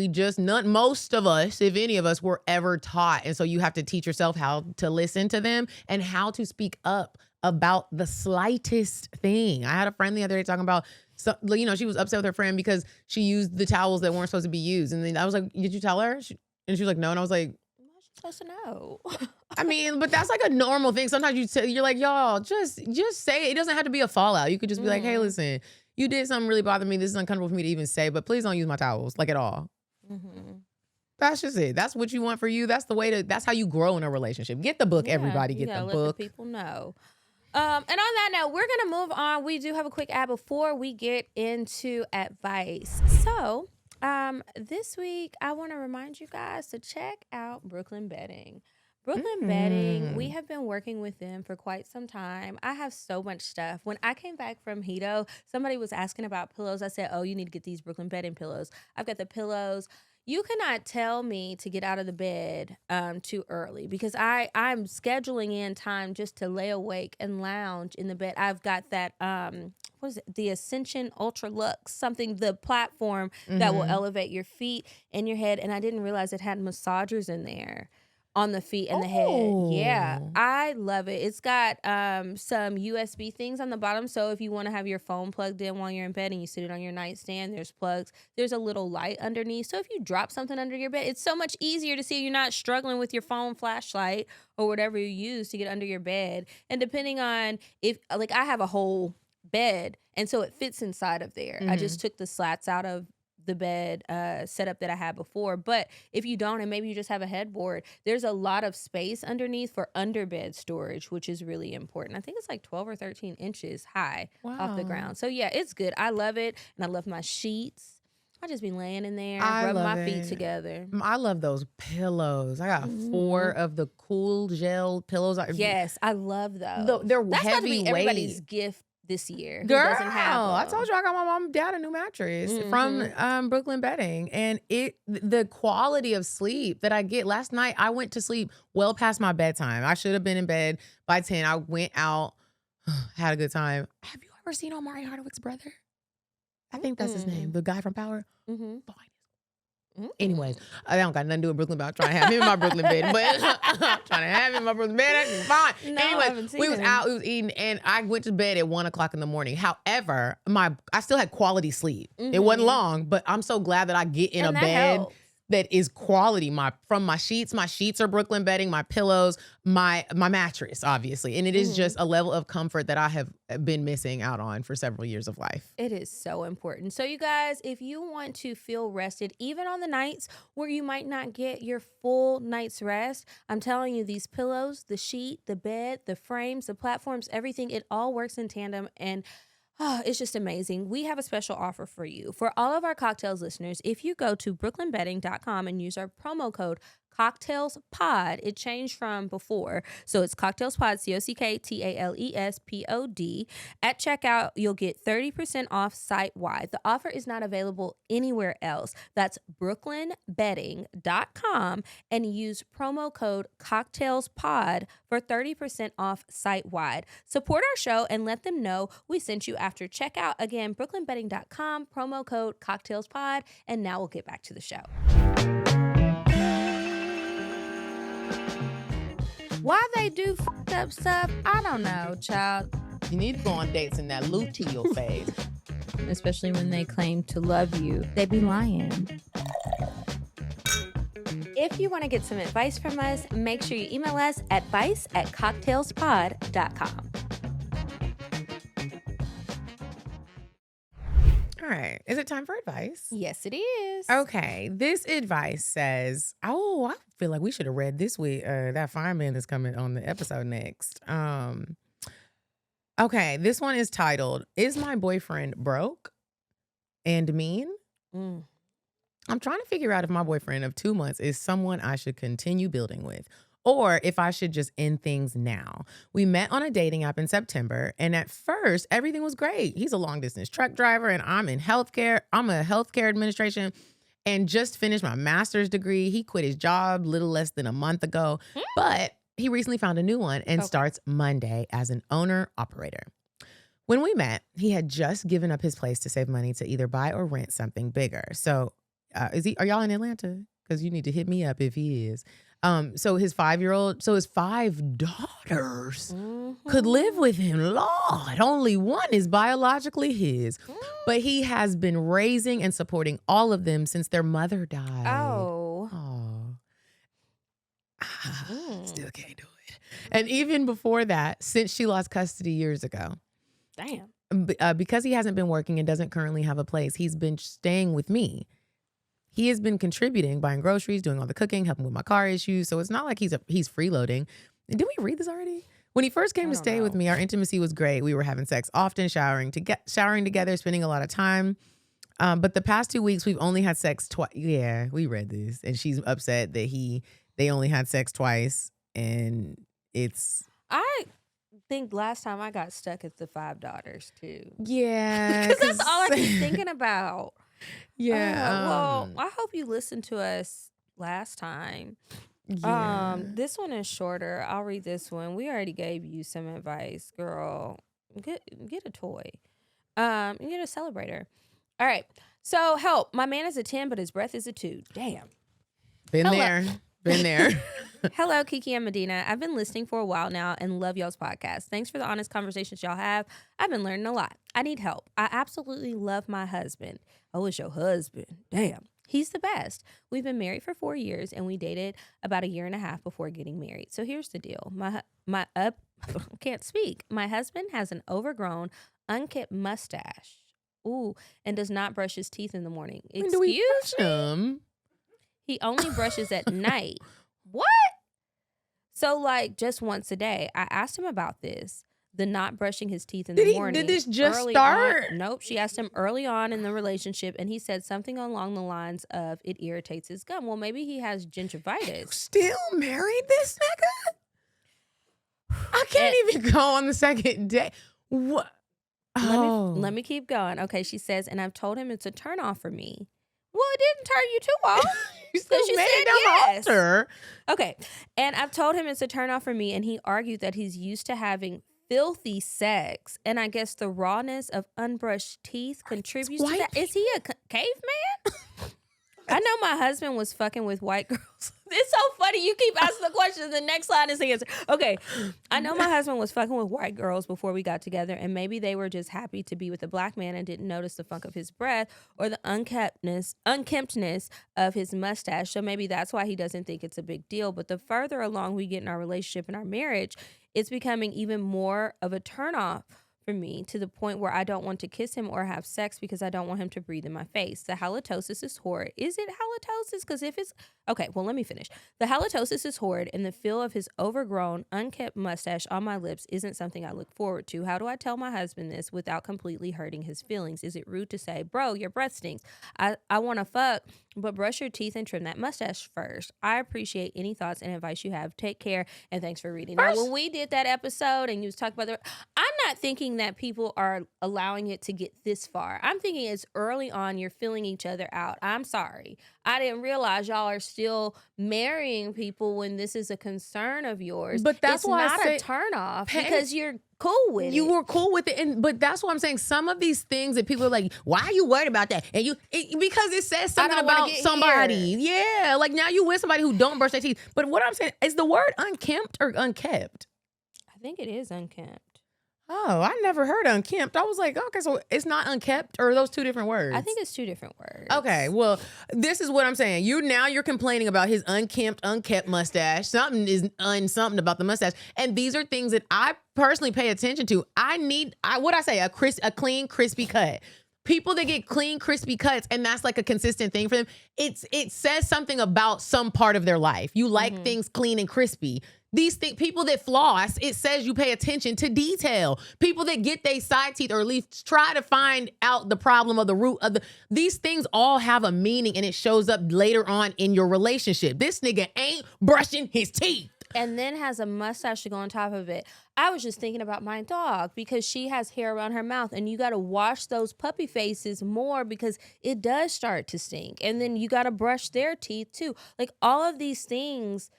most of us, if any of us, were ever taught. And so you have to teach yourself how to listen to them and how to speak up about the slightest thing. I had a friend the other day talking about, she was upset with her friend because she used the towels that weren't supposed to be used. And then I was like, did you tell her? And she was like, no. And I was like, Supposed to know. I mean, but that's like a normal thing. Sometimes you're like, y'all, just say it. It doesn't have to be a fallout. You could just be like, hey, listen, you did something really bother me. This is uncomfortable for me to even say, but please don't use my towels, at all. That's just it. That's what you want for you. That's how you grow in a relationship. Get the book, everybody. Get the book. Let the people know. And on that note, we're going to move on. We do have a quick ad before we get into advice. So, this week, I want to remind you guys to check out Brooklyn Bedding. Brooklyn Bedding, we have been working with them for quite some time. I have so much stuff. When I came back from Hito, somebody was asking about pillows. I said, oh, you need to get these Brooklyn Bedding pillows. I've got the pillows. You cannot tell me to get out of the bed too early because I'm scheduling in time just to lay awake and lounge in the bed. I've got that, what is it? The Ascension Ultra Luxe, the platform that will elevate your feet and your head. And I didn't realize it had massagers in there on the feet and the head. Yeah, I love it. It's got some USB things on the bottom. So if you want to have your phone plugged in while you're in bed and you sit it on your nightstand, there's plugs. There's a little light underneath. So if you drop something under your bed, it's so much easier to see. You're not struggling with your phone flashlight or whatever you use to get under your bed. And depending on if, I have a whole bed, and so it fits inside of there. I just took the slats out of the bed setup that I had before. But if you don't, and maybe you just have a headboard, there's a lot of space underneath for underbed storage, which is really important. I think it's 12 or 13 inches high off the ground. So yeah, it's good. I love it. And I love my sheets. I just be laying in there, I rubbing love my feet it. together. I love those pillows. I got 4 of the cool gel pillows. Yes, I love those. They're That's about to be heavyweight. everybody's gift this year. Who Girl, doesn't have I them. told you I got my mom and dad a new mattress from Brooklyn Bedding, and the quality of sleep that I get. Last night I went to sleep well past my bedtime. I should have been in bed by 10. I went out, had a good time. Have you ever seen Omari Hardwick's brother? I think that's his name, the guy from Power. Mm-hmm. Anyways, I don't got nothing to do with Brooklyn, but I'm trying to have him in my Brooklyn bed. But I'm trying to have him in my Brooklyn bed. That's fine. No, I haven't Anyways, seen we was him. out, we was eating, and I went to bed at 1 o'clock in the morning. However, I still had quality sleep. It wasn't long, but I'm so glad that I get in And a that bed helps. that is quality. From my sheets are Brooklyn Bedding, my pillows, my mattress, obviously. And it is just a level of comfort that I have been missing out on for several years of life. It is so important. So, you guys, if you want to feel rested, even on the nights where you might not get your full night's rest, I'm telling you, these pillows, the sheet, the bed, the frames, the platforms, everything, it all works in tandem. And it's just amazing. We have a special offer for you. For all of our CockTales listeners, if you go to brooklynbedding.com and use our promo code CockTalesPod, it changed from before. So it's CockTalesPod, CockTalespod. At checkout, you'll get 30% off site-wide. The offer is not available anywhere else. That's brooklynbedding.com and use promo code CockTalesPod for 30% off site-wide. Support our show and let them know we sent you after checkout. Again, brooklynbedding.com, promo code CockTalesPod. And now we'll get back to the show. Why they do fucked up stuff, I don't know, child. You need to go on dates in that luteal phase. Especially when they claim to love you. They be lying. If you want to get some advice from us, make sure you email us at advice@cocktailspod.com. All right. Is it time for advice? Yes, it is. Okay. This advice says, I feel like we should have read this week. That fireman that's coming on the episode next. Okay. This one is titled, Is My Boyfriend Broke and Mean? I'm trying to figure out if my boyfriend of 2 months is someone I should continue building with, or if I should just end things now. We met on a dating app in September, and at first, everything was great. He's a long-distance truck driver, and I'm in healthcare. I'm a healthcare administration and just finished my master's degree. He quit his job little less than a month ago, but he recently found a new one and starts Monday as an owner-operator. When we met, he had just given up his place to save money to either buy or rent something bigger. So, are y'all in Atlanta? Because you need to hit me up if he is. So his 5 daughters could live with him. Lord, only one is biologically his. But he has been raising and supporting all of them since their mother died. Oh. Still can't do it. And even before that, since she lost custody years ago. Damn. Because he hasn't been working and doesn't currently have a place, he's been staying with me. He has been contributing, buying groceries, doing all the cooking, helping with my car issues. So it's not like he's freeloading. Did we read this already? When he first came to stay with me, our intimacy was great. We were having sex often, showering together, spending a lot of time. But the past 2 weeks, we've only had sex twice. Yeah, we read this. And she's upset that they only had sex twice. And I think last time I got stuck at the 5 daughters, too. Yeah. Because that's all I keep thinking about. Yeah. Well, I hope you listened to us last time. Yeah. This one is shorter. I'll read this one. We already gave you some advice, girl. Get a toy. And get a celebrator. All right. So help. My man is a 10, but his breath is a 2. Damn. Been there. Hello, Kiki and Medinah. I've been listening for a while now and love y'all's podcast. Thanks for the honest conversations y'all have. I've been learning a lot. I need help. I absolutely love my husband. Oh, it's your husband. Damn. He's the best. We've been married for 4 years and we dated about 1.5 years before getting married. So here's the deal. Can't speak. My husband has an overgrown, unkempt mustache. Ooh, and does not brush his teeth in the morning. When do we Excuse brush me? him? He only brushes at night. What? So, like, just once a day. I asked him about this. the not brushing his teeth in Did the he- morning. did this just Early start? on- nope. She asked him early on in the relationship, and he said something along the lines of, it irritates his gum. Well, maybe he has gingivitis. Still married this nigga? I can't even go on the second day. What? Let me keep going. Okay, she says, and I've told him it's a turnoff for me. Well, it didn't turn you too off. You still you made said it down yes. the altar. Okay, and I've told him it's a turnoff for me, and he argued that he's used to having filthy sex, and I guess the rawness of unbrushed teeth contributes to white that. Is he a caveman? I know my husband was fucking with white girls. It's so funny. You keep asking the question. The next line is the answer. Okay. I know my husband was fucking with white girls before we got together, and maybe they were just happy to be with a black man and didn't notice the funk of his breath or the unkemptness of his mustache. So maybe that's why he doesn't think it's a big deal. But the further along we get in our relationship and our marriage, it's becoming even more of a turnoff for me, to the point where I don't want to kiss him or have sex because I don't want him to breathe in my face. The halitosis is horrid. Is it halitosis? Because if it's... Okay, well, let me finish. The halitosis is horrid, and the feel of his overgrown, unkept mustache on my lips isn't something I look forward to. How do I tell my husband this without completely hurting his feelings? Is it rude to say, bro, your breath stinks? I want to fuck, but brush your teeth and trim that mustache first. I appreciate any thoughts and advice you have. Take care, and thanks for reading. Now, when we did that episode and you was talking about I'm not thinking that people are allowing it to get this far. I'm thinking it's early on, you're feeling each other out. I'm sorry. I didn't realize y'all are still marrying people when this is a concern of yours. But that's it's why I not say, a turn off because you're cool with you it. were cool with it, but that's what I'm saying. Some of these things that people are like, why are you worried about that? And because it says something don't wanna about get somebody. Yeah, like now you with somebody who don't brush their teeth. But what I'm saying is the word unkempt or unkept. I think it is unkempt. Oh, I never heard unkempt. I was like, okay, so it's not unkept, or are those two different words? I think it's two different words. Okay, well, this is what I'm saying. You're complaining about his unkept mustache. Something is something about the mustache, and these are things that I personally pay attention to. A clean, crispy cut. People that get clean, crispy cuts, and that's like a consistent thing for them. It says something about some part of their life. You like things clean and crispy. These people that floss, it says you pay attention to detail. People that get their side teeth, or at least try to find out the problem or the root of these things all have a meaning, and it shows up later on in your relationship. This nigga ain't brushing his teeth. And then has a mustache to go on top of it. I was just thinking about my dog because she has hair around her mouth, and you got to wash those puppy faces more because it does start to stink. And then you got to brush their teeth too. Like all of these things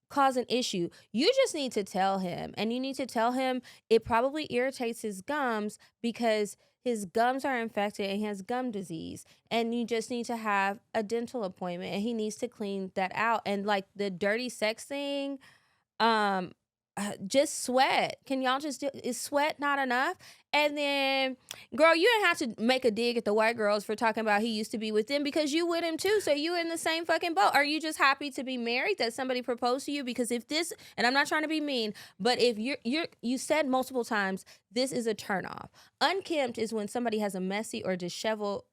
cause an issue. You just need to tell him, and you need to tell him it probably irritates his gums because his gums are infected and he has gum disease, and you just need to have a dental appointment, and he needs to clean that out. And like the dirty sex thing, just sweat. Can y'all just do, is sweat not enough? And then, girl, you didn't have to make a dig at the white girls for talking about he used to be with them because you with him too. So you in the same fucking boat. Are you just happy to be married, that somebody proposed to you? Because if this, and I'm not trying to be mean, but if you said multiple times, this is a turnoff. Unkempt is when somebody has a messy or disheveled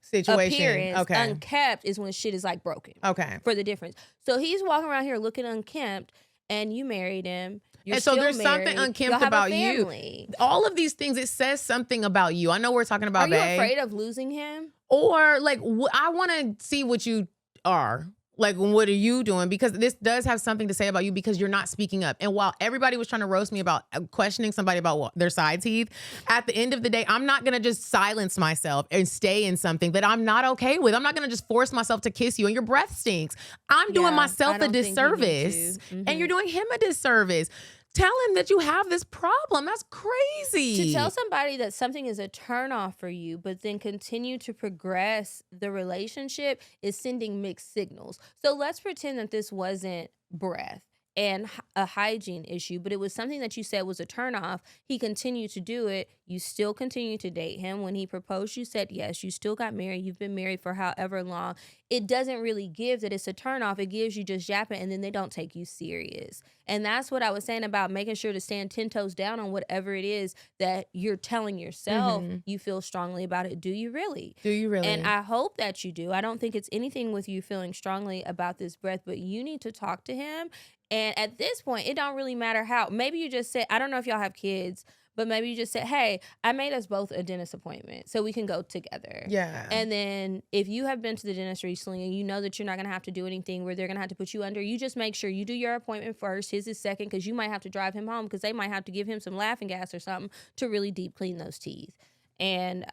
Situation. appearance. Okay. Unkept is when shit is like broken. Okay. For the difference. So he's walking around here looking unkempt, and you married him. You're and so still there's married. something Y'all unkempt have a about family. you. All of these things, it says something about you. I know we're talking about Are you bae. afraid of losing him? Or like, I want to see what you are. Like, what are you doing? Because this does have something to say about you because you're not speaking up. And while everybody was trying to roast me about questioning somebody about their side teeth, at the end of the day, I'm not going to just silence myself and stay in something that I'm not okay with. I'm not going to just force myself to kiss you and your breath stinks. I'm doing myself a disservice and you're doing him a disservice. Tell him that you have this problem. That's crazy. To tell somebody that something is a turnoff for you, but then continue to progress the relationship is sending mixed signals. So let's pretend that this wasn't breath and a hygiene issue, but it was something that you said was a turnoff. He continued to do it. You still continue to date him. When he proposed, you said yes. You still got married. You've been married for however long. It doesn't really give that it's a turnoff. It gives you just yapping, and then they don't take you serious. And that's what I was saying about making sure to stand 10 toes down on whatever it is that you're telling yourself you feel strongly about it. Do you really? Do you really? And I hope that you do. I don't think it's anything with you feeling strongly about this breath, but you need to talk to him. And at this point, it don't really matter how. Maybe you just say, I don't know if y'all have kids, but maybe you just say, hey, I made us both a dentist appointment so we can go together. Yeah. And then if you have been to the dentist recently and you know that you're not going to have to do anything where they're going to have to put you under, you just make sure you do your appointment first. His is second, because you might have to drive him home because they might have to give him some laughing gas or something to really deep clean those teeth. And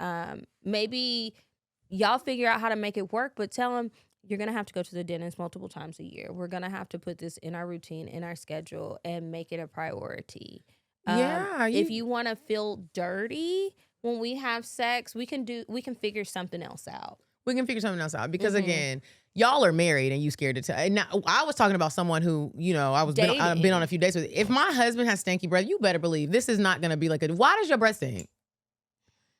maybe y'all figure out how to make it work, but tell him, you're going to have to go to the dentist multiple times a year. We're going to have to put this in our routine, in our schedule, and make it a priority. Yeah. If you want to feel dirty when we have sex, we can figure something else out. We can figure something else out because again, y'all are married and you scared to tell. And now, I was talking about someone who, I've been on a few dates with. If my husband has stanky breath, you better believe this is not going to be like why does your breath stink?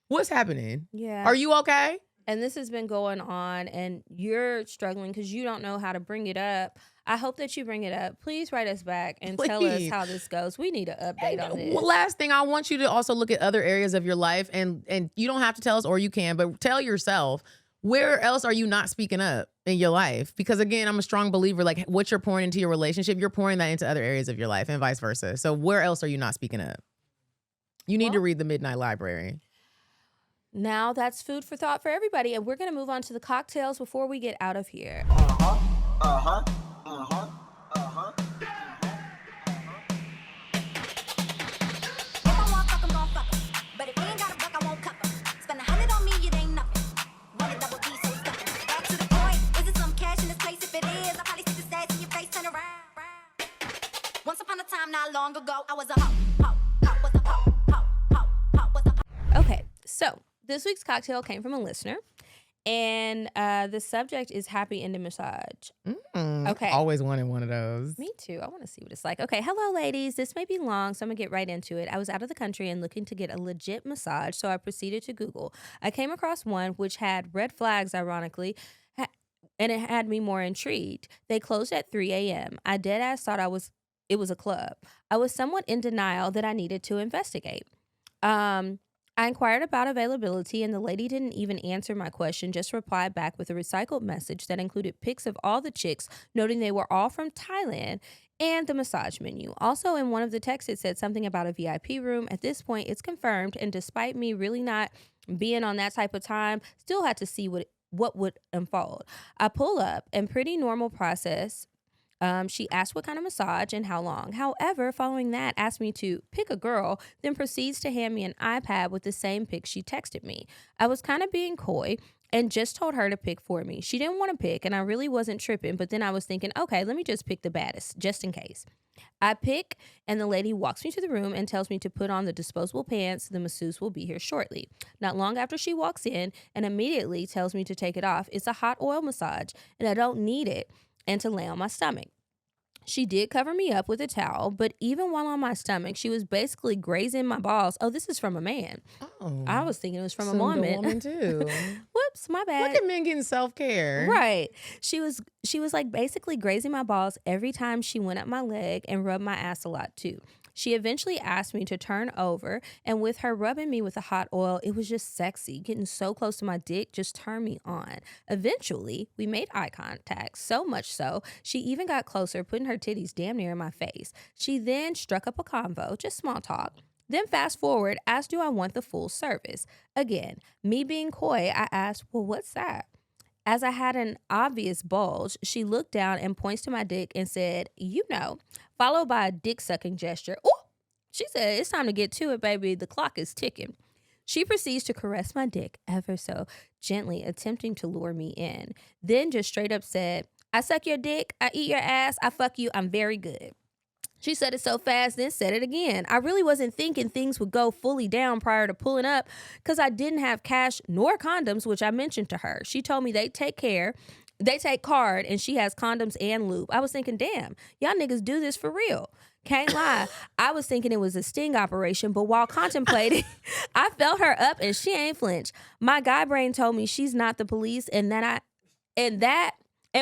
What's happening? Yeah. Are you okay? And this has been going on and you're struggling because you don't know how to bring it up. I hope that you bring it up. Please write us back and tell us how this goes. We need an update on this. Last thing, I want you to also look at other areas of your life, and you don't have to tell us, or you can, but tell yourself, where else are you not speaking up in your life? Because again, I'm a strong believer, like what you're pouring into your relationship, you're pouring that into other areas of your life and vice versa. So where else are you not speaking up? You need to read the Midnight Library. Now that's food for thought for everybody. And we're going to move on to the cocktails before we get out of here. Once upon a time, not long ago, I was a hoe. Okay, so this week's cocktail came from a listener, and the subject is happy ending massage. Okay. Always wanted one of those. Me too. I want to see what it's like. Okay, hello, ladies. This may be long, so I'm going to get right into it. I was out of the country and looking to get a legit massage, so I proceeded to Google. I came across one which had red flags, ironically, and it had me more intrigued. They closed at 3 a.m. I deadass thought it was a club. I was somewhat in denial that I needed to investigate. I inquired about availability, and the lady didn't even answer my question, just replied back with a recycled message that included pics of all the chicks, noting they were all from Thailand, and the massage menu. Also, in one of the texts, it said something about a VIP room. At this point, it's confirmed, and despite me really not being on that type of time, still had to see what would unfold. I pull up, and pretty normal process. She asked what kind of massage and how long. However, following that, asked me to pick a girl, then proceeds to hand me an iPad with the same pic she texted me. I was kind of being coy and just told her to pick for me. She didn't want to pick, and I really wasn't tripping, but then I was thinking, okay, let me just pick the baddest, just in case. I pick, and the lady walks me to the room and tells me to put on the disposable pants. The masseuse will be here shortly. Not long after she walks in and immediately tells me to take it off. It's a hot oil massage, and I don't need it, and to lay on my stomach. She did cover me up with a towel, but even while on my stomach, she was basically grazing my balls. Oh, this is from a man. Oh, I was thinking it was from a woman. woman too. Whoops, my bad. Look at men getting self-care. Right. She was like basically grazing my balls every time she went up my leg and rubbed my ass a lot too. She eventually asked me to turn over, and with her rubbing me with the hot oil, it was just sexy. Getting so close to my dick just turned me on. Eventually, we made eye contact, so much so, she even got closer, putting her titties damn near in my face. She then struck up a convo, just small talk. Then fast forward, asked do I want the full service. Again, me being coy, I asked, well, what's that? As I had an obvious bulge, she looked down and points to my dick and said, you know, followed by a dick-sucking gesture. Oh, she said, it's time to get to it, baby. The clock is ticking. She proceeds to caress my dick ever so gently, attempting to lure me in. Then just straight up said, I suck your dick, I eat your ass, I fuck you, I'm very good. She said it so fast, then said it again. I really wasn't thinking things would go fully down prior to pulling up because I didn't have cash nor condoms, which I mentioned to her. She told me they'd take care They take card and she has condoms and lube. I was thinking, damn, y'all niggas do this for real. Can't lie. I was thinking it was a sting operation, but while contemplating, I felt her up and she ain't flinch. My guy brain told me she's not the police, and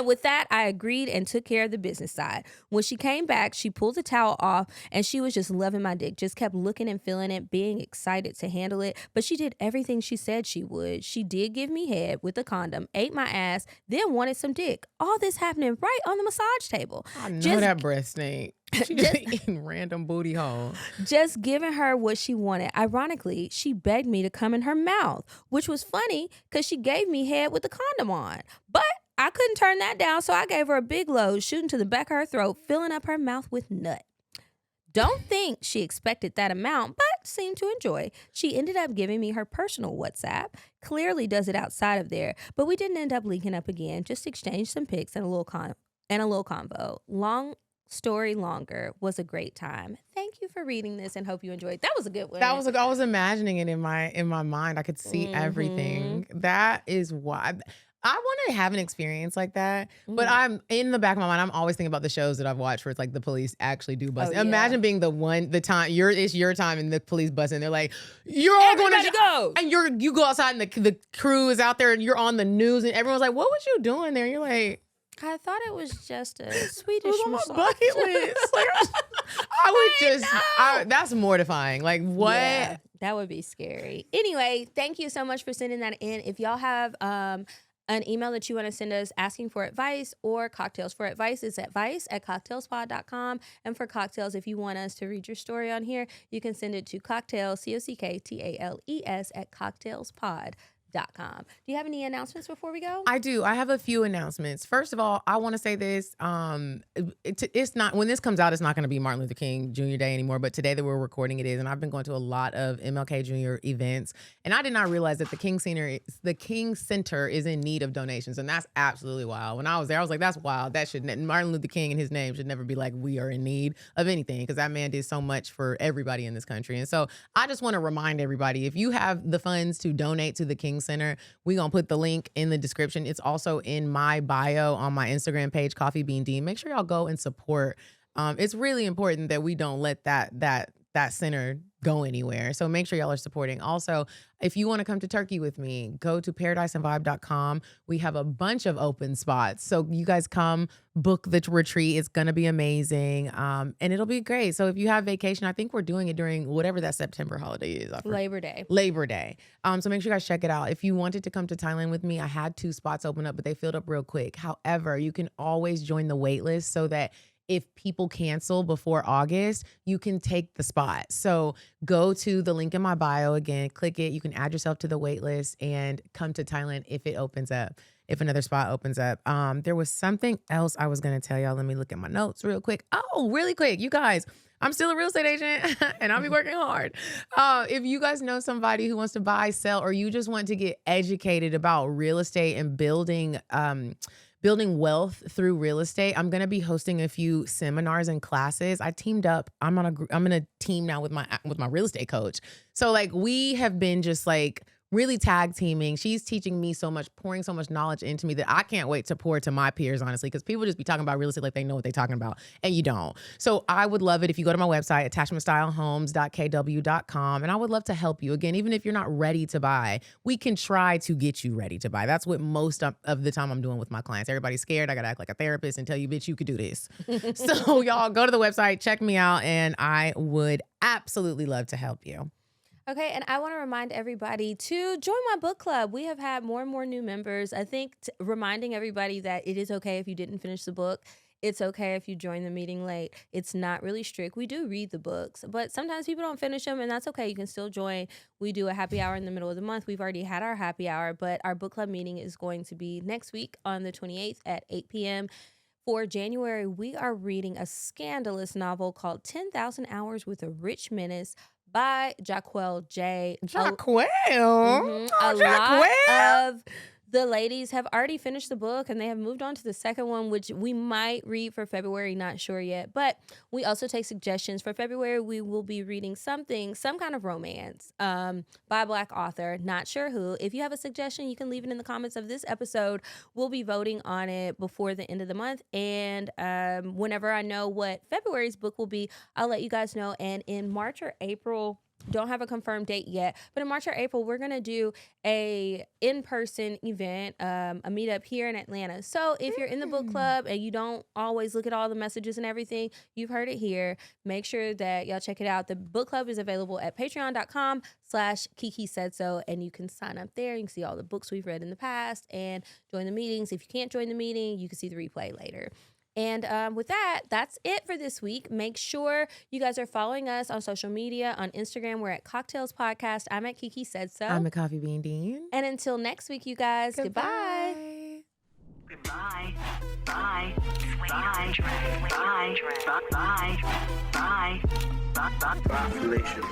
with that, I agreed and took care of the business side. When she came back, she pulled the towel off and she was just loving my dick. Just kept looking and feeling it, being excited to handle it. But she did everything she said she would. She did give me head with a condom, ate my ass, then wanted some dick. All this happening right on the massage table. I know that breast stink. She just eating random booty hole. Just giving her what she wanted. Ironically, she begged me to come in her mouth, which was funny because she gave me head with the condom on. But I couldn't turn that down, so I gave her a big load, shooting to the back of her throat, filling up her mouth with nut. Don't think she expected that amount, but seemed to enjoy. She ended up giving me her personal WhatsApp. Clearly does it outside of there, but we didn't end up linking up again. Just exchanged some pics and a little convo. Long story longer, was a great time. Thank you for reading this and hope you enjoyed. That was a good one. I was imagining it in my mind. I could see everything. That is why I want to have an experience like that. But I'm in the back of my mind, I'm always thinking about the shows that I've watched where it's like the police actually do bust. Imagine being it's your time and the police bust and they're like, you're all going to go. And you go outside and the crew is out there and you're on the news and everyone's like, what was you doing there? You're like, I thought it was just a Swedish it was on massage. my bucket list. Like, I would that's mortifying. Like, what? Yeah, that would be scary. Anyway, thank you so much for sending that in. If y'all have an email that you want to send us asking for advice or cocktails for advice, it's advice@cocktailspod.com. And for cocktails, if you want us to read your story on here, you can send it to cocktails, COCKTALES @cocktailspod.com. Do you have any announcements before we go? I do. I have a few announcements. First of all, I want to say this. It's not, when this comes out, it's not going to be Martin Luther King Jr. Day anymore, but today that we're recording it is. And I've been going to a lot of MLK Jr. events. And I did not realize that the King Center is in need of donations. And that's absolutely wild. When I was there, I was like, that's wild. Martin Luther King and his name should never be like, we are in need of anything, because that man did so much for everybody in this country. And so I just want to remind everybody, if you have the funds to donate to the King Center, we're going to put the link in the description. It's also in my bio on my Instagram page, Coffee Bean D. Make sure y'all go and support. It's really important that we don't let that center go anywhere. So make sure y'all are supporting. Also, if you want to come to Turkey with me, go to paradiseandvibe.com. We have a bunch of open spots. So you guys come, book the retreat. It's going to be amazing. And it'll be great. So if you have vacation, I think we're doing it during whatever that September holiday is. Labor Day. So make sure you guys check it out. If you wanted to come to Thailand with me, I had 2 spots open up, but they filled up real quick. However, you can always join the wait list so that if people cancel before August, you can take the spot. So go to the link in my bio again, click it. You can add yourself to the wait list and come to Thailand if it opens up, if another spot opens up. There was something else I was going to tell y'all. Let me look at my notes real quick. Oh, really quick. You guys, I'm still a real estate agent and I'll be working hard. If you guys know somebody who wants to buy, sell, or you just want to get educated about real estate and building wealth through real estate, I'm going to be hosting a few seminars and classes. I teamed up. I'm in a team now with my real estate coach. So like we have been just like really tag teaming. She's teaching me so much, pouring so much knowledge into me that I can't wait to pour to my peers, honestly, because people just be talking about real estate like they know what they're talking about, and you don't. So I would love it if you go to my website, attachmentstylehomes.kw.com, and I would love to help you. Again, even if you're not ready to buy, we can try to get you ready to buy. That's what most of the time I'm doing with my clients. Everybody's scared. I got to act like a therapist and tell you, bitch, you could do this. So y'all go to the website, check me out, and I would absolutely love to help you. Okay, and I want to remind everybody to join my book club. We have had more and more new members. I think reminding everybody that it is okay if you didn't finish the book. It's okay if you join the meeting late. It's not really strict. We do read the books, but sometimes people don't finish them, and that's okay. You can still join. We do a happy hour in the middle of the month. We've already had our happy hour, but our book club meeting is going to be next week on the 28th at 8 p.m. For January, we are reading a scandalous novel called 10,000 Hours with a Rich Menace by Jaquel J. Jaquel? A lot of the ladies have already finished the book and they have moved on to the second one, which we might read for February, not sure yet. But we also take suggestions. For February, we will be reading some kind of romance by a Black author, not sure who. If you have a suggestion, you can leave it in the comments of this episode. We'll be voting on it before the end of the month. And whenever I know what February's book will be, I'll let you guys know. And in March or April, don't have a confirmed date yet, but in March or April, we're going to do a in-person event, a meetup here in Atlanta. So if you're in the book club and you don't always look at all the messages and everything, you've heard it here. Make sure that y'all check it out. The book club is available at patreon.com/Kiki Said So, and you can sign up there. You can see all the books we've read in the past and join the meetings. If you can't join the meeting, you can see the replay later. And with that, that's it for this week. Make sure you guys are following us on social media. On Instagram, we're at CockTales Podcast. I'm at Kiki Said So. I'm a Coffee Bean Dean. And until next week, you guys, goodbye. Goodbye. Bye. Bye. Bye. Bye. Bye. Bye. Bye. Bye. Population.